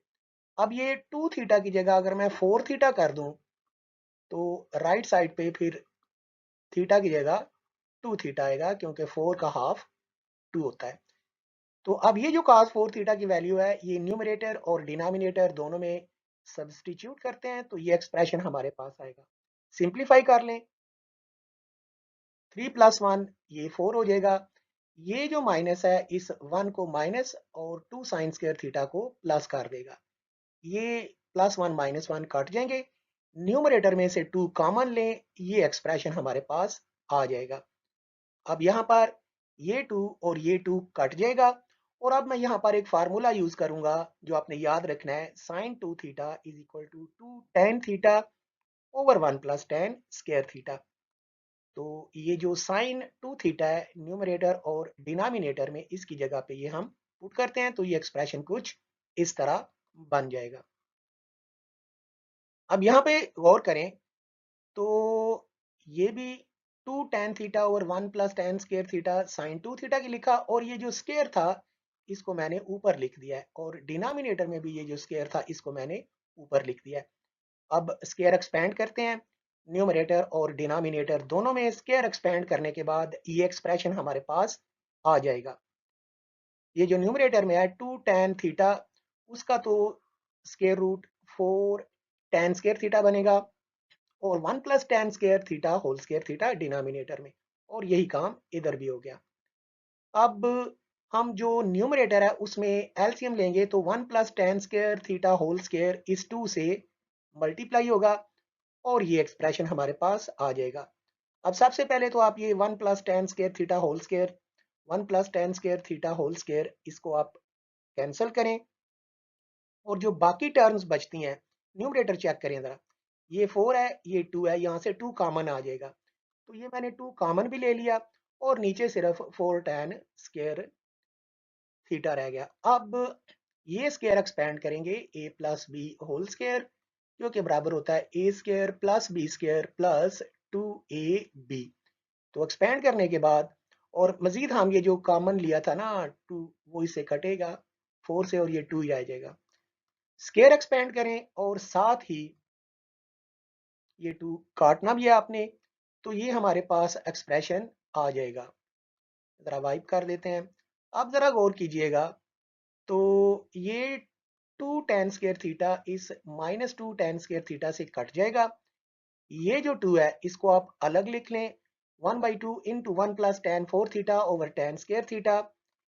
अब ये 2 थीटा की जगह अगर मैं 4 थीटा कर दूं तो राइट साइड पे फिर थीटा की जगह 2 थीटा आएगा क्योंकि 4 का हाफ 2 होता है। तो अब ये जो cos 4 थीटा की वैल्यू है ये न्यूमरेटर और डिनोमिनेटर दोनों में सब्स्टिट्यूट करते हैं तो ये एक्सप्रेशन हमारे पास आएगा। सिंप्लीफाई कर लें, 3 प्लस 1 ये 4 हो जाएगा। ये जो माइनस है इस 1 को माइनस और 2 साइन स्क्वायर थीटा को प्लस कर देगा। ये प्लस 1 माइनस 1 कट जाएंगे, न्यूमरेटर में से 2 कॉमन लें, ये एक्सप्रेशन हमारे पास आ जाएगा। अब यहाँ पर ये 2 और ये 2 कट जाएगा और अब मैं यहाँ पर एक फार्मूला यूज करूंगा जो आपने याद रखना है, sine 2 theta is equal to 2 tan theta over 1 plus tan square theta. तो ये जो साइन 2 थीटा है न्यूमरेटर और डिनोमिनेटर में, इसकी जगह पे ये हम पुट करते हैं तो ये एक्सप्रेशन कुछ इस तरह बन जाएगा। अब यहाँ पे गौर करें तो ये भी 2 tan theta over 1 plus tan square theta sine 2 theta की लिखा और ये जो स्क्वायर था इसको मैंने ऊपर लिख दिया है और डिनोमिनेटर में भी ये जो स्क्वायर था इसको मैंने ऊपर लिख दिया है। अब स्क्वायर एक्सपेंड करते हैं, न्यूमरेटर और डिनोमिनेटर दोनों में स्क्वायर एक्सपेंड करने के बाद ये एक्सप्रेशन हमारे पास आ जाएगा। ये जो न्यूमरेटर में है 2 टेन थीटा उसका तो square root 4 tan square theta बनेगा और 1 plus tan square theta whole square theta denominator में, और यही काम इधर भी हो गया। अब हम जो न्यूमरेटर है उसमें एलसीएम लेंगे तो 1 plus tan square theta whole square इस 2 से मल्टीप्लाई होगा और ये एक्सप्रेशन हमारे पास आ जाएगा। अब सबसे पहले तो आप ये 1 plus tan square theta whole square 1 plus tan square theta whole square इसको आप कैंसिल करें और जो बाकी टर्म्स बचती हैं न्यूमरेटर चेक करें जरा, ये 4 है ये 2 है, यहाँ से 2 कॉमन आ जाएगा तो ये मैंने 2 कॉमन भी ले लिया और नीचे सिर्फ 4 टेन स्क्वायर थीटा रह गया। अब ये स्क्वायर एक्सपेंड करेंगे A plus B whole square जो कि बराबर होता है A square plus B square plus 2ab। तो एक्सपेंड करने के बाद और मजीद हम ये जो कॉमन लिया था ना 2 वो इससे कटेगा 4 से और ये 2 ही रह जाएगा। स्क्वायर एक्सपेंड करें और साथ ही ये 2 काटना भी है आपने तो ये हमारे पास एक्सप्रेशन आ जाएगा। जरा वाइप कर देते हैं। अब जरा गौर कीजिएगा तो ये 2 टेन स्क्वायर थीटा इस माइनस 2 टेन स्क्वायर थीटा से कट जाएगा। ये जो 2 है इसको आप अलग लिख लें, 1 by 2 into 1 plus ten 4 theta over ten square theta.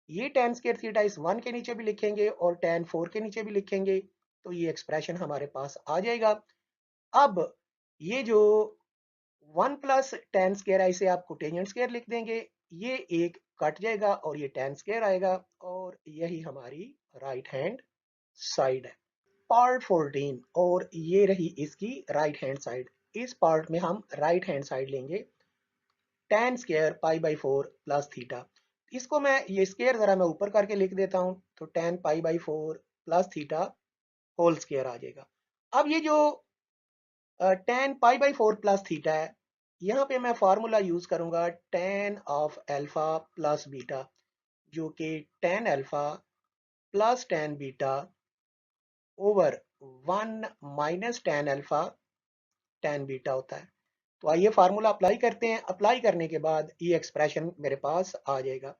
ये टेन स्क्वायर थीटा इस 1 के नीचे भी लिखेंगे और टेन 4 के नीचे भी लिखेंगे तो ये एक्सप्रेशन हमारे पास आ जाएगा। अब ये जो 1 प्लस टेन स्क्वायर है इसे आप कोटेंजेंट स्क्वायर लिख देंगे, ये एक कट जाएगा और ये टेन स्क्वायर आएगा और यही हमारी राइट हैंड साइड है। पार्ट 14 और ये रही इसकी राइट हैंड साइड। इस पार्ट में हम राइट हैंड साइड लेंगे ten square pi by 4 plus theta. इसको मैं ये स्क्वायर जरा मैं ऊपर करके लिख देता हूं तो tan pi by 4 plus theta whole square आ जाएगा। अब ये जो tan pi by 4 plus theta है यहाँ पे मैं फार्मूला यूज करूंगा tan of alpha plus beta जो कि tan alpha plus tan beta over 1 minus tan alpha tan beta होता है। तो आइए फार्मूला अप्लाई करते हैं, अप्लाई करने के बाद ये एक्सप्रेशन मेरे पास आ जाएगा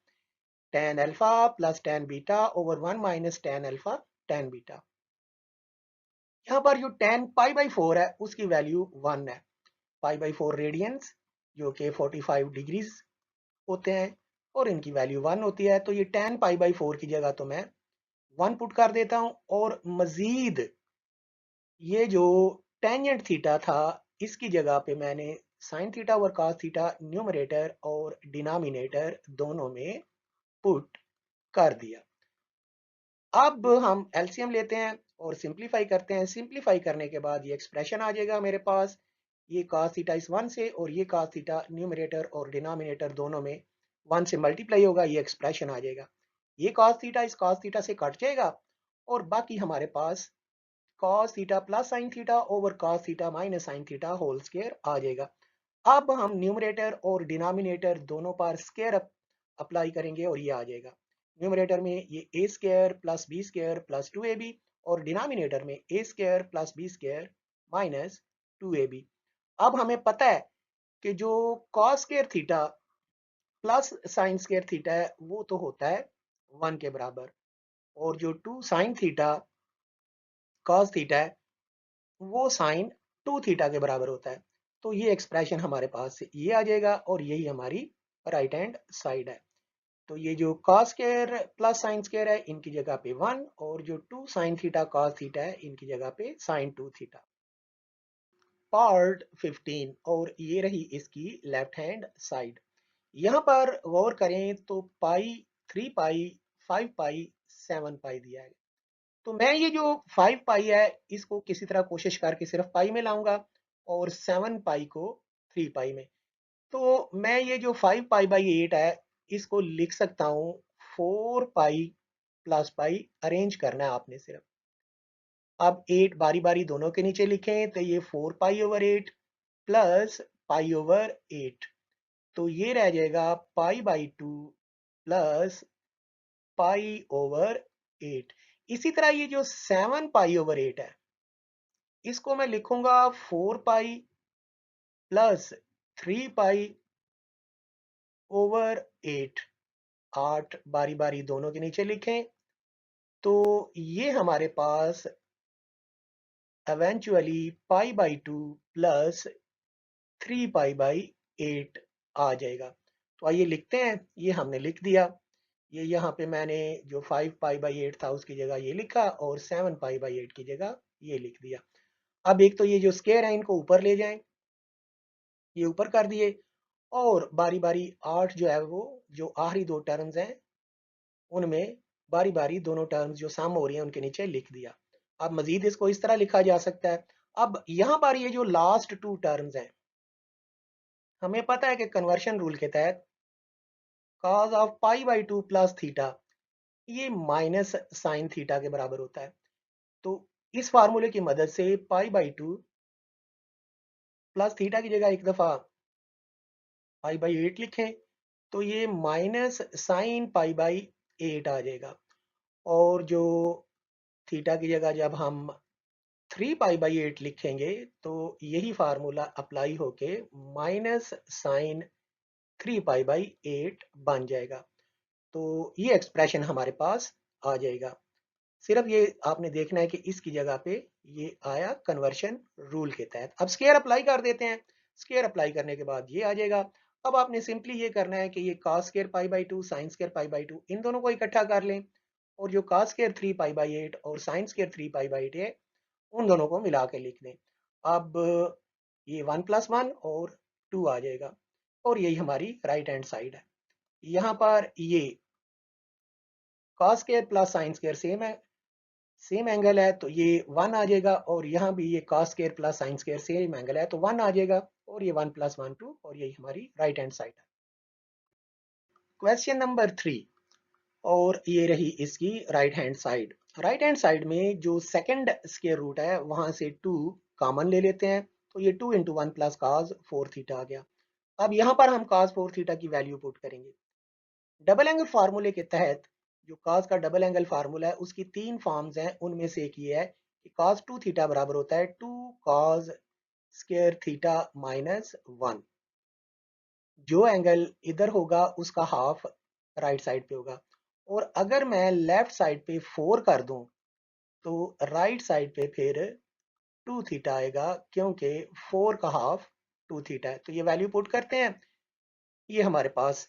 ten alpha plus tan beta over 1 minus tan alpha tan beta. यहाँ पर जो टेन पाई बाई 4 है उसकी वैल्यू 1 है, पाई बाई 4 रेडियंस जो कि 45 डिग्रीज होते हैं और इनकी वैल्यू 1 होती है तो ये टेन पाई बाई 4 की जगह तो मैं 1 पुट कर देता हूं और मजीद ये जो टेंजेंट थीटा था, इसकी जगह पे मैंने साइन थीटा और कॉस थीटा न्यूमरेटर और डिनोमिनेटर दोनों में पुट कर दिया। अब हम एलसीएम लेते हैं और सिंपलीफाई करते हैं। सिंपलीफाई करने के बाद ये एक्सप्रेशन आ जाएगा मेरे पास, ये cos थीटा इस 1 से और ये cos थीटा न्यूमरेटर और डिनोमिनेटर दोनों में 1 से मल्टीप्लाई होगा, ये एक्सप्रेशन आ जाएगा। ये cos थीटा इस cos थीटा से कट जाएगा और बाकी हमारे पास cos theta plus sine theta over cos theta minus sine theta whole square आ जाएगा। अब हम न्यूमरेटर और डिनोमिनेटर दोनों पर स्क्वायर अप्लाई करेंगे और ये आ जाएगा। न्यूमरेटर में ये A square plus B square plus 2ab और डिनोमिनेटर में A square plus B square minus 2ab। अब हमें पता है कि जो cos square theta plus sine square theta है वो तो होता है 1 के बराबर, और जो 2 साइन थीटा cos थीटा है वो साइन 2 थीटा के बराबर होता है। तो ये एक्सप्रेशन हमारे पास ये आ जाएगा और यही हमारी राइट हैंड साइड है। तो ये जो cos square plus sine square है इनकी जगह पे 1 और जो 2 साइन थीटा cos थीटा है इनकी जगह पे साइन 2 थीटा। पार्ट 15 और ये रही इसकी लेफ्ट हैंड साइड। यहाँ पर गौर करें तो पाई, 3 पाई, 5 पाई, 7 पाई दिया है। तो मैं ये जो 5 पाई है इसको किसी तरह कोशिश करके सिर्फ पाई में लाऊंगा और 7 पाई को 3 पाई में। तो मैं ये जो 5 पाई बाई 8 है इसको लिख सकता हूँ 4 पाई प्लस पाई। अरेंज करना है आपने सिर्फ। अब 8 बारी बारी दोनों के नीचे लिखें तो ये 4 pi over 8 plus pi over 8, तो ये रह जाएगा पाई बाई 2 प्लस पाई ओवर 8। इसी तरह ये जो 7 पाई ओवर 8 है इसको मैं लिखूंगा 4 पाई प्लस 3 पाई ओवर 8। 8 बारी बारी दोनों के नीचे लिखें तो ये हमारे पास eventually pi by 2 plus 3 pi by 8 आ जाएगा। तो आइए लिखते हैं। ये हमने लिख दिया। ये यहाँ पे मैंने जो 5 पाई बाई 8 था उसकी जगह ये लिखा और 7 पाई बाई 8 की जगह ये लिख दिया। अब एक तो ये जो स्क्वायर है इनको ऊपर ले जाएं, ये ऊपर कर दिए और बारी बारी 8 जो है वो जो आखिरी दो टर्म्स हैं उनमें बारी बारी दोनों टर्म्स जो सम हो रही हैं उनके नीचे लिख दिया। अब मजीद इसको इस तरह लिखा जा सकता है। अब यहाँ पर ये जो लास्ट टू टर्म्स हैं हमें पता है कि कन्वर्शन रूल के तहत cos of pi by 2 plus theta ये माइनस साइन थीटा के बराबर होता है। तो इस फार्मूले की मदद से पाई बाई 2 प्लस थीटा की जगह एक दफा पाई बाई 8 लिखें तो ये माइनस साइन पाई बाई 8 आ जाएगा। और जो थीटा की जगह जब हम 3 पाई बाई 8 लिखेंगे तो यही फार्मूला अप्लाई होके माइनस साइन 3 पाई बाई 8 बन जाएगा। तो ये एक्सप्रेशन हमारे पास आ जाएगा। सिर्फ ये आपने देखना है कि इसकी जगह पे ये आया कन्वर्शन रूल के तहत। अब स्क्वायर अप्लाई कर देते हैं। स्क्वायर अप्लाई करने के बाद ये आ जाएगा। अब आपने सिंपली ये करना है कि ये cos square pi by 2 sine square pi by 2 इन दोनों को इकट्ठा कर लें और जो cos स्क्वायर 3 पाई बाई 8 और साइन स्क्वायर 3 पाई बाई 8 है उन दोनों को मिला के लिख दें। अब ये 1 प्लस 1 और 2 आ जाएगा और यही हमारी राइट हैंड साइड है। यहाँ पर ये cos square plus sine square same angle है तो ये 1 आ जाएगा और यहाँ भी ये cos square plus sine square same angle है तो 1 आ जाएगा और ये 1 प्लस 1 2 और यही हमारी राइट हैंड साइड है। क्वेश्चन नंबर 3 और ये रही इसकी right hand side. Right hand side में जो सेकंड स्क्वायर रूट है वहां से 2 कॉमन ले लेते हैं तो ये 2 इंटू 1 प्लस cos 4 थीटा आ गया। अब यहाँ पर हम cos 4 थीटा की वैल्यू पुट करेंगे। डबल एंगल फार्मूले के तहत जो cos का डबल एंगल फार्मूला है उसकी 3 फॉर्म्स हैं, उनमें से एक ये है कि cos 2 थीटा बराबर होता है 2 cos स्क्वायर थीटा माइनस 1। जो एंगल इधर होगा उसका हाफ राइट साइड पे होगा और अगर मैं लेफ्ट साइड पे 4 कर दूं तो राइट साइड पे फिर 2 थीटा आएगा क्योंकि 4 का हाफ 2 थीटा है। तो ये वैल्यू पुट करते हैं, ये हमारे पास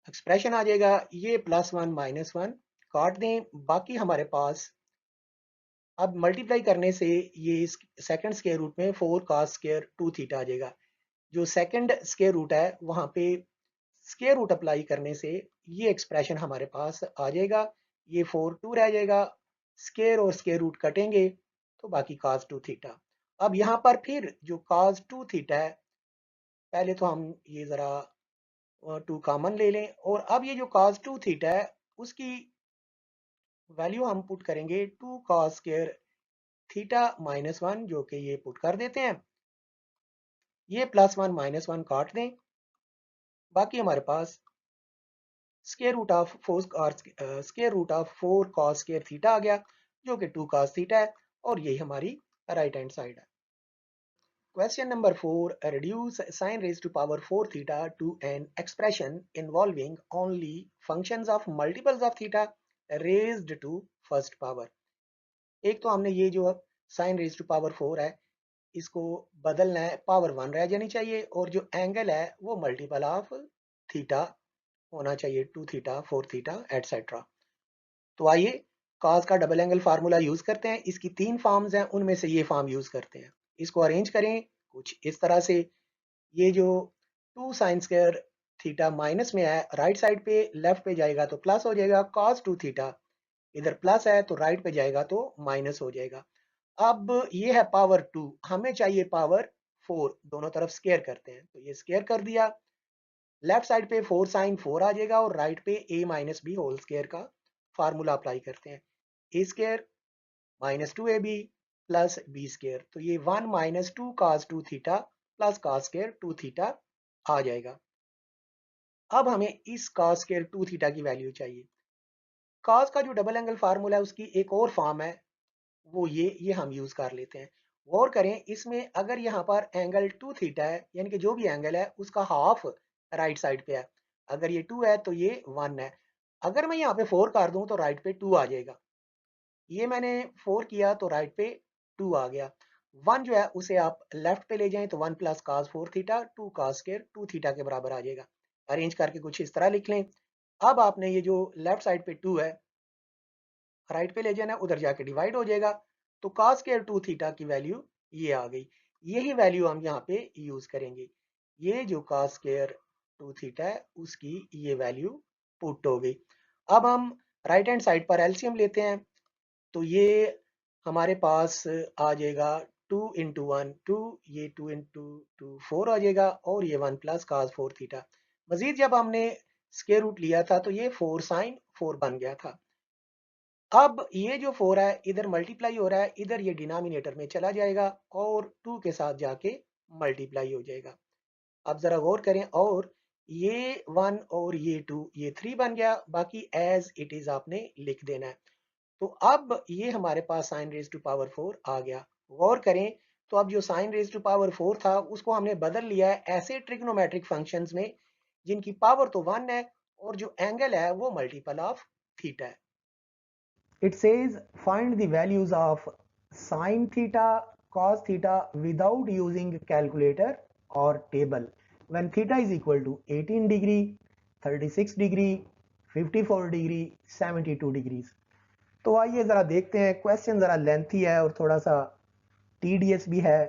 एक्सप्रेशन आ जाएगा। ये +1 -1 काट दें, बाकी हमारे पास अब मल्टीप्लाई करने से ये सेकंड स्क्वायर रूट में 4 cos स्क्वायर 2 थीटा आ जाएगा। जो सेकंड स्क्वायर रूट है वहां पे स्क्वायर रूट अप्लाई करने से ये एक्सप्रेशन हमारे पास आ जाएगा। ये 4 2 रह जाएगा, स्क्वायर और स्क्वायर रूट कटेंगे तो बाकी cos 2 थीटा। अब यहाँ पर फिर जो cos 2 थीटा है, पहले तो हम ये जरा 2 कॉमन ले लें और अब ये जो cos 2 थीटा है उसकी वैल्यू हम पुट करेंगे 2 cos स्क्वायर थीटा -1, जो कि ये पुट कर देते हैं। ये +1 -1 काट दें, बाकी हमारे पास square root of 4 cos square theta आ गया, जो कि 2 cos थीटा है और यही हमारी राइट हैंड साइड है। Question number 4. Reduce sin raised to power 4 theta to an expression involving only functions of multiples of theta raised to first power. एक तो हमने ये जो sin raised to power 4 है इसको बदलना है, पावर 1 रह जानी चाहिए और जो एंगल है वो मल्टीपल ऑफ थीटा होना चाहिए, 2 थीटा 4 थीटा एटसेट्रा। तो आइए cos का डबल एंगल फार्मूला यूज करते हैं। इसकी 3 फॉर्म्स हैं, उनमें से ये फॉर्म यूज करते हैं। इसको अरेंज करें कुछ इस तरह से। ये जो 2 साइन स्क्वायर थीटा माइनस में है, राइट साइड पे लेफ्ट पे जाएगा तो प्लस हो जाएगा, cos 2 थीटा इधर प्लस है तो राइट पे जाएगा तो माइनस हो जाएगा। अब ये है पावर 2, हमें चाहिए पावर 4, दोनों तरफ स्क्वायर करते हैं तो ये स्क्वायर कर दिया। लेफ्ट साइड पे 4 साइन 4 आ जाएगा और राइट पे a minus B whole square का फार्मूला अप्लाई करते हैं। A square -2ab plus B square, तो ये 1 -2 cos 2 थीटा प्लस cos स्क्वायर 2 थीटा आ जाएगा। अब हमें इस cos स्क्वायर 2 थीटा की वैल्यू चाहिए। cos का जो डबल एंगल फार्मूला है उसकी एक और फॉर्म है, वो ये हम यूज कर लेते हैं। गौर करें इसमें, अगर यहाँ पर एंगल 2 थीटा है यानी कि जो भी एंगल है उसका हाफ राइट साइड पे है, अगर ये 2 है तो ये 1 है। अगर मैं यहाँ पे 4 कर दूं तो राइट पे 2 आ जाएगा। ये मैंने 4 किया तो राइट पे 2 आ गया। 1 जो है उसे आप लेफ्ट पे ले जाएं तो 1 plus cos 4 theta 2 cos square 2 theta के बराबर आ जाएगा। अरेंज करके कुछ इस तरह लिख लें। अब आपने ये जो लेफ्ट साइड पे 2 है राइट पे ले जाना, उधर जाके डिवाइड हो जाएगा तो cos स्क्वायर 2 थीटा की वैल्यू ये आ गई। यही वैल्यू हम यहाँ पे यूज करेंगे। ये जो cos स्क्वायर 2 थीटा है उसकी ये वैल्यू पुट हो गई। अब हम राइट हैंड साइड पर एलसीएम लेते हैं तो ये हमारे पास आ जाएगा 2 इंटू 1 2, ये 2 इंटू 2 4 आ जाएगा और ये 1 प्लस cos 4 थीटा। मजीद जब हमने स्क्वायर रूट लिया था तो ये 4 साइन 4 बन गया था। अब ये जो 4 है इधर मल्टीप्लाई हो रहा है, इधर ये डिनोमिनेटर में चला जाएगा और 2 के साथ जाके मल्टीप्लाई हो जाएगा। अब जरा गौर करें, और ये 1 और ये 2 ये 3 बन गया, बाकी एज इट इज आपने लिख देना है। तो अब ये हमारे पास साइन रेज टू पावर 4 आ गया। गौर करें तो अब जो साइन रेज टू पावर 4 था उसको हमने बदल लिया है ऐसे ट्रिग्नोमेट्रिक फंक्शंस में जिनकी पावर तो 1 है और जो एंगल है वो मल्टीपल ऑफ थीटा है। It says find the values of sin theta, cos theta without using calculator or table when theta is equal to 18 degree, 36 degree, 54 degree, 72 degrees। तो आइए जरा देखते हैं, क्वेश्चन जरा लेंथी है और थोड़ा सा टीडीएस भी है,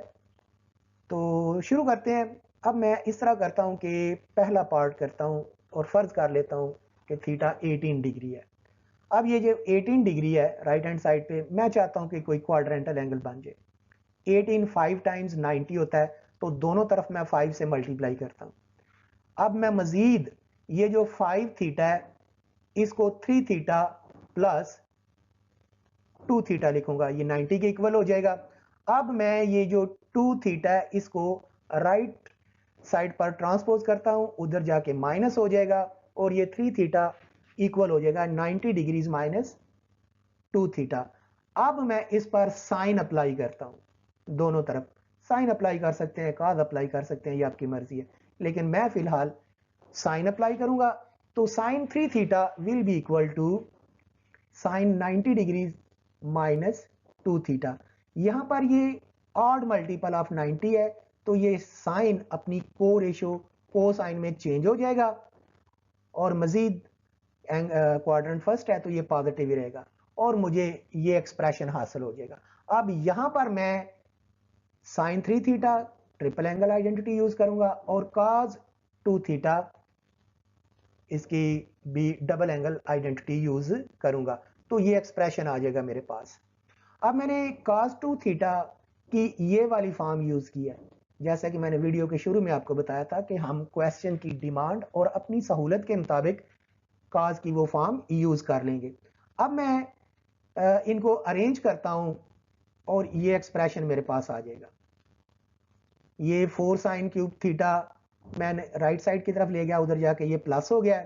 तो शुरू करते हैं। अब मैं इस तरह करता हूं कि पहला पार्ट करता हूं और फर्ज कर लेता हूं कि थीटा 18 डिग्री है। अब ये जो 18 डिग्री है राइट हैंड साइड पे, मैं चाहता हूं कि कोई क्वाड्रेंटल एंगल बन जाए। 18 5 टाइम्स 90 होता है तो दोनों तरफ मैं 5 से मल्टीप्लाई करता हूं। अब मैं मजीद ये जो 5 थीटा है इसको 3 थीटा प्लस 2 थीटा लिखूंगा, ये 90 के इक्वल हो जाएगा। अब मैं ये जो 2 थीटा है इसको राइट साइड पर ट्रांसपोज करता हूं, उधर जाके माइनस हो जाएगा और ये 3 थीटा इक्वल हो जाएगा 90 डिग्रीज माइनस 2 थीटा। अब मैं इस पर साइन अप्लाई करता हूं, दोनों तरफ साइन अप्लाई कर सकते हैं, कॉस अप्लाई कर सकते हैं, ये आपकी मर्जी है, लेकिन मैं फिलहाल साइन अप्लाई करूंगा। तो sine 3 theta will be equal to sine 90 degrees minus 2 theta. यहां पर ये ऑड मल्टीपल ऑफ 90 है तो ये साइन अपनी को रेशो को साइन में चेंज हो जाएगा और मजीद क्वाड्रेंट फर्स्ट है तो ये पॉजिटिव ही रहेगा। और मुझे ये एक्सप्रेशन हासिल हो जाएगा। अब यहां पर मैं sine 3 theta triple angle identity use करूंगा और कॉस 2 थीटा इसकी भी डबल एंगल आइडेंटिटी यूज करूंगा, तो ये एक्सप्रेशन आ जाएगा मेरे पास। अब मैंने cos 2 थीटा की ये वाली फॉर्म यूज की है, जैसा कि मैंने वीडियो के शुरू में आपको बताया था कि हम क्वेश्चन की डिमांड और अपनी सहूलत के मुताबिक cos की वो फॉर्म यूज कर लेंगे। अब मैं इनको अरेंज करता हूं और ये एक्सप्रेशन मेरे पास आ जाएगा। ये 4 साइन क्यूब थीटा मैंने राइट साइड की तरफ ले गया, उधर जाके ये प्लस हो गया,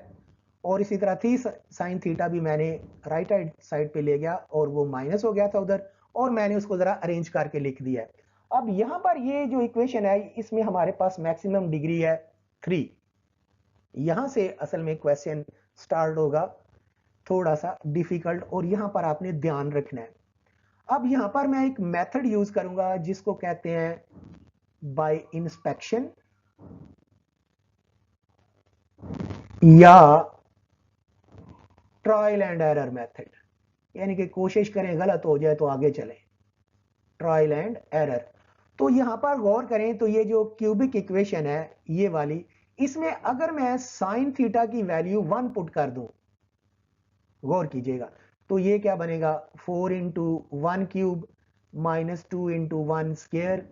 और इसी तरह 3 साइन थीटा भी मैंने राइट हैंड साइड पे ले गया और वो माइनस हो गया था उधर, और मैंने उसको जरा अरेंज करके लिख दिया है। अब यहां पर ये जो इक्वेशन है इसमें हमारे पास मैक्सिमम डिग्री है 3। यहां से असल में क्वेश्चन स्टार्ट होगा थोड़ा सा डिफिकल्ट, और यहां पर आपने ध्यान रखना है। अब यहां पर मैं एक मेथड यूज करूंगा जिसको कहते हैं बाय इंस्पेक्शन या ट्रायल एंड एरर मेथड, यानी कि कोशिश करें, गलत हो जाए तो आगे चलें, ट्रायल एंड एरर। तो यहां पर गौर करें तो ये जो क्यूबिक इक्वेशन है ये वाली, इसमें अगर मैं साइन थीटा की वैल्यू 1 पुट कर दूं, गौर कीजिएगा, तो ये क्या बनेगा 4 into 1 cube minus 2 into 1 square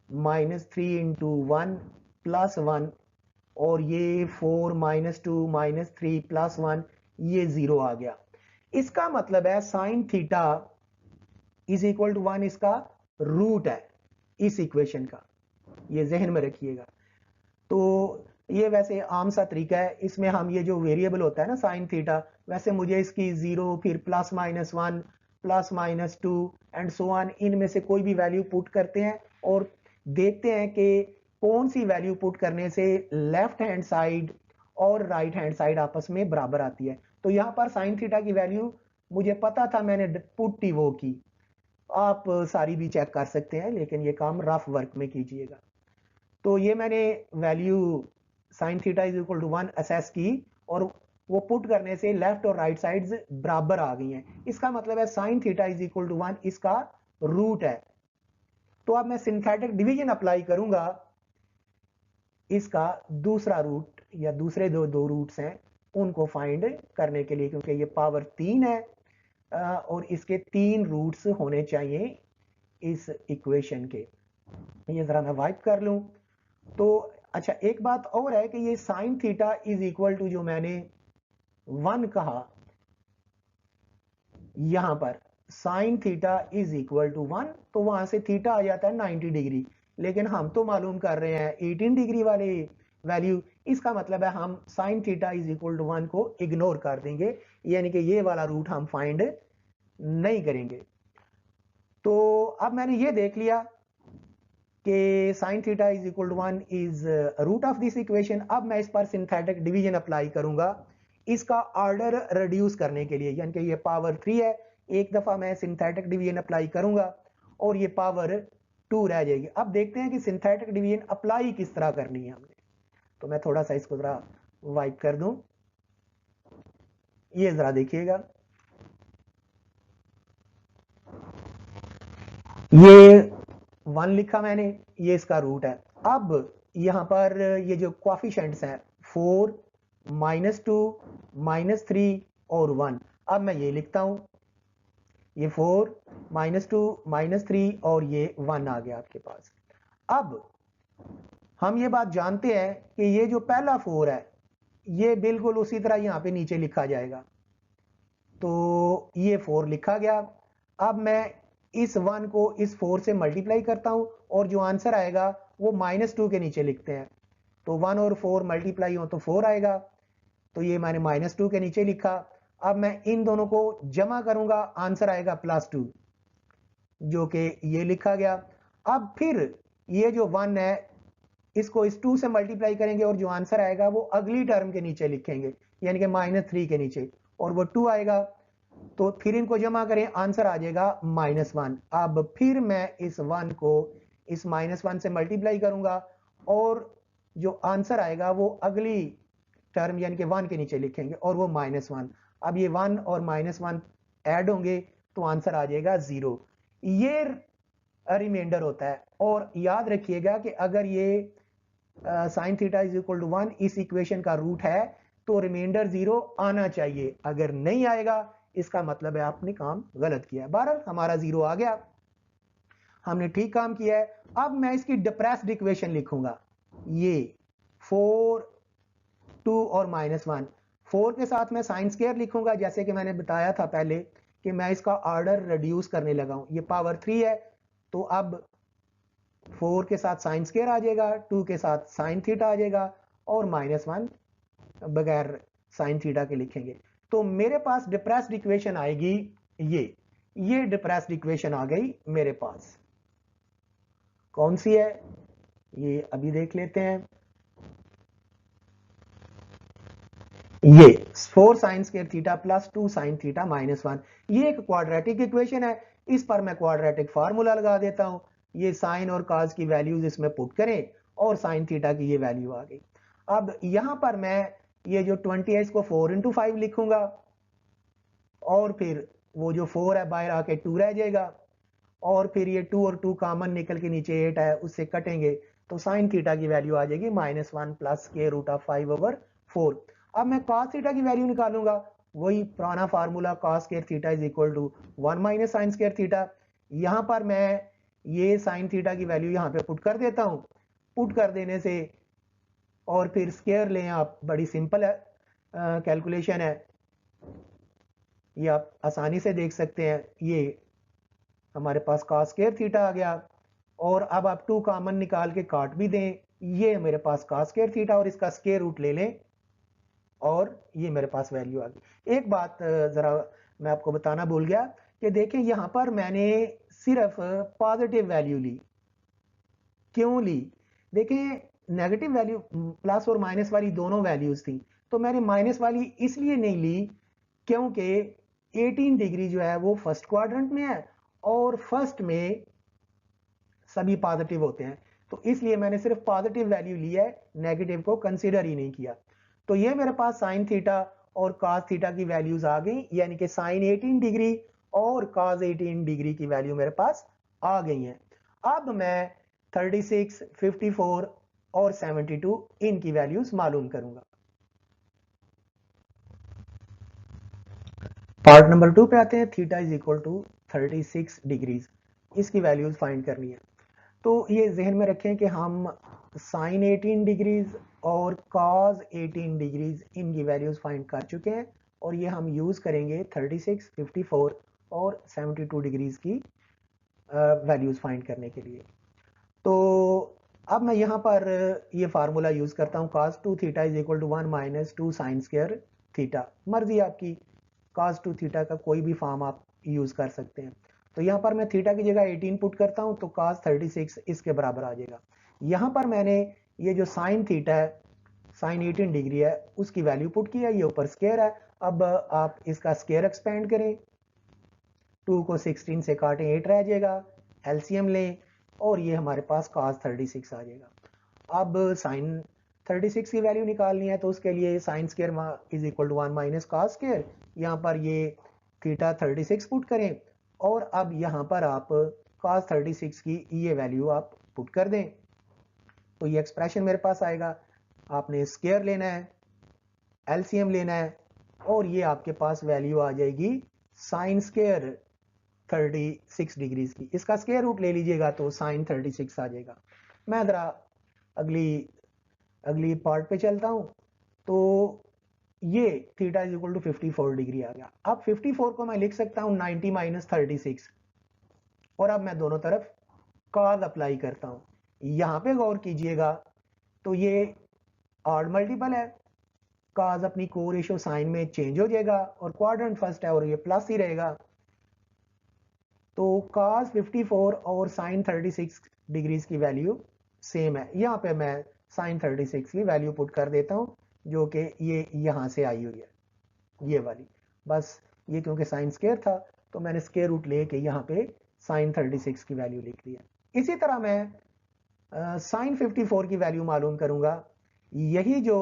minus 3 into 1 plus 1, और ये 4 माइनस 2 माइनस 3 प्लस 1, ये 0 आ गया। इसका मतलब है sine theta is equal to 1 इसका रूट है इस इक्वेशन का, ये जहन में रखिएगा। तो ये वैसे आम सा तरीका है, इसमें हम ये जो वेरिएबल होता है ना साइन थीटा, वैसे मुझे इसकी 0 फिर plus minus 1 plus minus 2 and so on, इनमें से कोई भी वैल्यू पुट करते हैं और देखते हैं कि कौन सी वैल्यू पुट करने से लेफ्ट हैंड साइड और राइट हैंड साइड आपस में बराबर आती है। तो यहां पर साइन थीटा की वैल्यू मुझे पता था, मैंने पुट ही वो की, आप सारी भी चेक कर सकते हैं, लेकिन ये काम रफ वर्क में कीजिएगा। तो ये मैंने value sine theta is equal to 1 assess की, और वो पुट करने से लेफ्ट और राइट साइड्स बराबर आ गई हैं। इसका मतलब है sine theta is equal to 1 इसका रूट है। तो अब मैं सिंथेटिक डिवीजन अप्लाई करूंगा, इसका दूसरा रूट या दूसरे दो रूट्स हैं उनको फाइंड करने के लिए, क्योंकि ये पावर 3 है और इसके 3 रूट्स होने चाहिए इस इक्वेशन के। ये जरा मैं वाइप कर लूं। तो अच्छा, एक बात और है कि ये sine theta is equal to जो मैंने 1 कहा, यहां पर sine theta is equal to 1, तो वहां से थीटा आ जाता है 90 डिग्री, लेकिन हम तो मालूम कर रहे हैं 18 डिग्री वाले वैल्यू। इसका मतलब है हम sine theta is equal to 1 को इग्नोर कर देंगे, यानी कि ये वाला रूट हम फाइंड नहीं करेंगे। तो अब मैंने ये देख लिया कि sine theta is equal to 1 is root of this equation. अब मैं इस पर सिंथेटिक डिवीजन अप्लाई करूंगा इसका ऑर्डर रिड्यूस करने के लिए, यानी कि ये पावर 3 है, एक दफा मैं सिंथेटिक डिवीजन अप्लाई करूंगा और ये पावर 2 रह जाएगी। अब देखते हैं कि सिंथेटिक डिवीजन अप्लाई किस तरह करनी है हमने। तो मैं थोड़ा सा इसको जरा वाइप कर दूं, ये जरा देखिएगा, ये 1 लिखा मैंने, ये इसका रूट है। अब यहां पर ये जो कोएफिशिएंट्स हैं 4 -2 -3 और 1, अब मैं ये लिखता हूं, ये 4 -2 -3 और ये 1 आ गया आपके पास। अब हम ये बात जानते हैं कि ये जो पहला 4 है ये बिल्कुल उसी तरह यहां पे नीचे लिखा जाएगा, तो ये 4 लिखा गया। अब मैं इस 1 को इस 4 से मल्टीप्लाई करता हूं और जो आंसर आएगा वो -2 के नीचे लिखते हैं, तो 1 और 4 मल्टीप्लाई हो तो 4 आएगा, तो ये मैंने -2 के नीचे लिखा। अब मैं इन दोनों को जमा करूंगा, आंसर आएगा +2, जो कि ये लिखा गया। अब फिर ये जो 1 है इसको इस 2 से मल्टीप्लाई करेंगे और जो आंसर आएगा वो अगली टर्म के नीचे लिखेंगे, यानी कि -3 के नीचे, और वो 2 आएगा, तो फिर इनको जमा करें, आंसर आ जाएगा -1। अब फिर मैं इस 1 को इस -1 से मल्टीप्लाई करूंगा और जो आंसर आएगा वो अगली टर्म यानी कि 1 के नीचे लिखेंगे और वो -1। अब ये 1 और -1 ऐड होंगे तो आंसर आ जाएगा 0। ये रिमाइंडर होता है। और याद रखिएगा कि अगर ये sine theta is equal to 1 इस इक्वेशन का रूट है तो रिमाइंडर 0 आना चाहिए। अगर नहीं आएगा इसका मतलब है आपने काम गलत किया है। बहरहाल हमारा 0 आ गया, हमने ठीक काम किया है। अब मैं इसकी डिप्रेस्ड इक्वेशन लिखूंगा, ये 4 2 और -1। 4 के साथ मैं साइन स्क्वायर लिखूंगा, जैसे कि मैंने बताया था पहले कि मैं इसका ऑर्डर रिड्यूस करने लगा हूं। ये पावर 3 है तो अब 4 के साथ साइन स्क्वायर आ जाएगा, 2 के साथ साइन थीटा आ जाएगा और -1 बगैर साइन थीटा के लिखेंगे। तो मेरे पास डिप्रेस्ड इक्वेशन आएगी ये डिप्रेस्ड इक्वेशन आ गई मेरे पास। कौन सी है ये अभी देख लेते हैं। ये 4 sign square theta plus 2 sine theta -1, ये एक क्वाड्रेटिक इक्वेशन है। इस पर मैं क्वाड्रेटिक फार्मूला लगा देता हूं। ये साइन और काज की वैल्यूज इसमें पुट करें और साइन थीटा की ये वैल्यू आ गई। अब यहां पर मैं ये जो 20 है इसको 4 into 5 लिखूंगा और फिर वो जो 4 है बाहर आके 2 रह जाएगा और फिर ये 2 और 2 कॉमन निकल के नीचे 8 है उससे कटेंगे तो साइन थीटा की वैल्यू आ जाएगी -1 प्लस स्क्वायर रूट ऑफ 5/4। अब मैं cos थीटा की वैल्यू निकालूंगा, वही पुराना formula cos square theta is equal to 1 minus sine square theta. यहां पर मैं ये साइन थीटा की वैल्यू यहां पे पुट कर देता हूं। पुट कर देने से और फिर स्क्वायर लें आप, बड़ी सिंपल है कैलकुलेशन है, ये आप आसानी से देख सकते हैं। ये हमारे पास cos स्क्वायर थीटा आ गया और अब आप 2 कॉमन निकाल के काट भी दें, ये मेरे पास cos स्क्वायर थीटा और इसका स्क्वायर रूट ले लें और ये मेरे पास वैल्यू आ गई। एक बात जरा मैं आपको बताना भूल गया कि देखें यहां पर मैंने सिर्फ पॉजिटिव वैल्यू ली। क्यों ली? देखें नेगेटिव वैल्यू प्लस और माइनस वाली दोनों वैल्यूज थी, तो मैंने माइनस वाली इसलिए नहीं ली क्योंकि 18 डिग्री जो है वो फर्स्ट क्वाड्रेंट में है और फर्स्ट में सभी पॉजिटिव होते हैं, तो इसलिए मैंने सिर्फ पॉजिटिव वैल्यू ली है, नेगेटिव को कंसीडर ही नहीं किया। तो ये मेरे पास साइन थीटा और cos थीटा की वैल्यूज आ गई, यानी कि साइन 18 डिग्री और cos 18 डिग्री की वैल्यू मेरे पास आ गई है। अब मैं 36, 54 और 72 इनकी वैल्यूज मालूम करूंगा। पार्ट नंबर 2 पे आते हैं। Theta is equal to 36 degrees, इसकी वैल्यूज फाइंड करनी है। तो ये जहन में रखें कि हम साइन 18 डिग्रीज और cos 18 डिग्रीज इनकी वैल्यूज फाइंड कर चुके हैं और ये हम यूज करेंगे 36, 54 और 72 डिग्रीज की वैल्यूज फाइंड करने के लिए। तो अब मैं यहाँ पर ये फार्मूला यूज करता हूँ, cos 2 theta is equal to 1 minus 2 sine square theta. मर्जी आपकी, cos 2 थीटा का कोई भी फॉर्म आप यूज कर सकते हैं। तो यहाँ पर मैं थीटा की जगह 18 पुट करता हूँ तो cos 36 इसके बराबर आ जाएगा। यहाँ पर मैंने ये जो साइन थीटा है, साइन 18 डिग्री है, उसकी वैल्यू पुट किया, ये ऊपर स्क्वायर है। अब आप इसका स्क्वायर एक्सपेंड करें, 2 को 16 से काटें 8 रह जाएगा, एलसीएम लें और ये हमारे पास cos 36 आ जाएगा। अब साइन 36 की वैल्यू निकालनी है तो उसके लिए sine square is equal to 1 minus cos square, यहाँ पर ये थीटा 36 पुट करें और अब यहाँ पर आप cos 36 की ये वैल्यू आप पुट कर दें तो ये एक्सप्रेशन मेरे पास आएगा। आपने स्क्वायर लेना है, एलसीएम लेना है और ये आपके पास वैल्यू आ जाएगी साइन स्क्वायर 36 डिग्रीज की। इसका स्क्वायर रूट ले लीजिएगा तो साइन 36 आ जाएगा। मैं जरा अगली पार्ट पे चलता हूं। तो ये theta is equal to 54 degree आ गया। अब 54 को मैं लिख सकता हूं 90 माइनस 36 और अब मैं दोनों तरफ cos अप्लाई करता हूं। यहां पे गौर कीजिएगा तो ये ऑड मल्टीपल है, cos अपनी को रेशो साइन में चेंज हो जाएगा और क्वाड्रेंट फर्स्ट है और ये प्लस ही रहेगा। तो cos 54 और साइन 36 डिग्रीज की वैल्यू सेम है। यहाँ पे मैं साइन 36 की वैल्यू पुट कर देता हूँ जो कि ये यहाँ से आई हुई है, ये वाली। बस ये क्योंकि साइन स्क्वायर था तो मैंने स्क्वायर रूट लेके यहाँ पे साइन 36 की वैल्यू लिख दी है। इसी तरह मैं साइन 54 की वैल्यू मालूम करूंगा। यही जो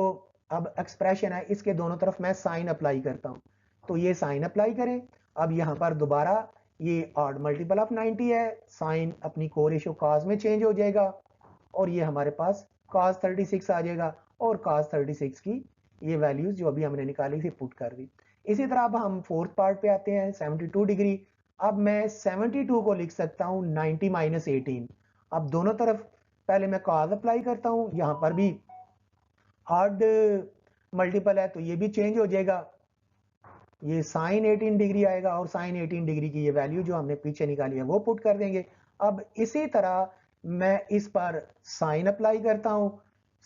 अब एक्सप्रेशन है इसके दोनों तरफ मैं साइन अप्लाई करता हूं, तो ये साइन अप्लाई करें। अब यहाँ पर दोबारा ये ऑड मल्टीपल ऑफ 90 है, साइन अपनी को रेशो कॉस में चेंज हो जाएगा और ये हमारे पास cos 36 आ जाएगा और cos 36 की ये वैल्यूज जो अभी हमने निकाली थी पुट कर दी। इसी तरह अब हम फोर्थ पार्ट पे आते हैं 72 डिग्री। अब मैं 72 को लिख सकता हूँ 90 माइनस 18। अब दोनों तरफ पहले मैं cos अप्लाई करता हूँ, यहाँ पर भी ऑड मल्टीपल है तो ये भी चेंज हो जाएगा, ये साइन 18 डिग्री आएगा और साइन 18 डिग्री की ये वैल्यू जो हमने पीछे निकाली है वो पुट कर देंगे। अब इसी तरह मैं इस पर साइन अप्लाई करता हूं,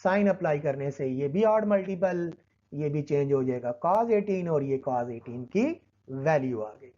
साइन अप्लाई करने से ये भी ऑड मल्टीपल, ये भी चेंज हो जाएगा cos 18 और ये cos 18 की वैल्यू आ गई।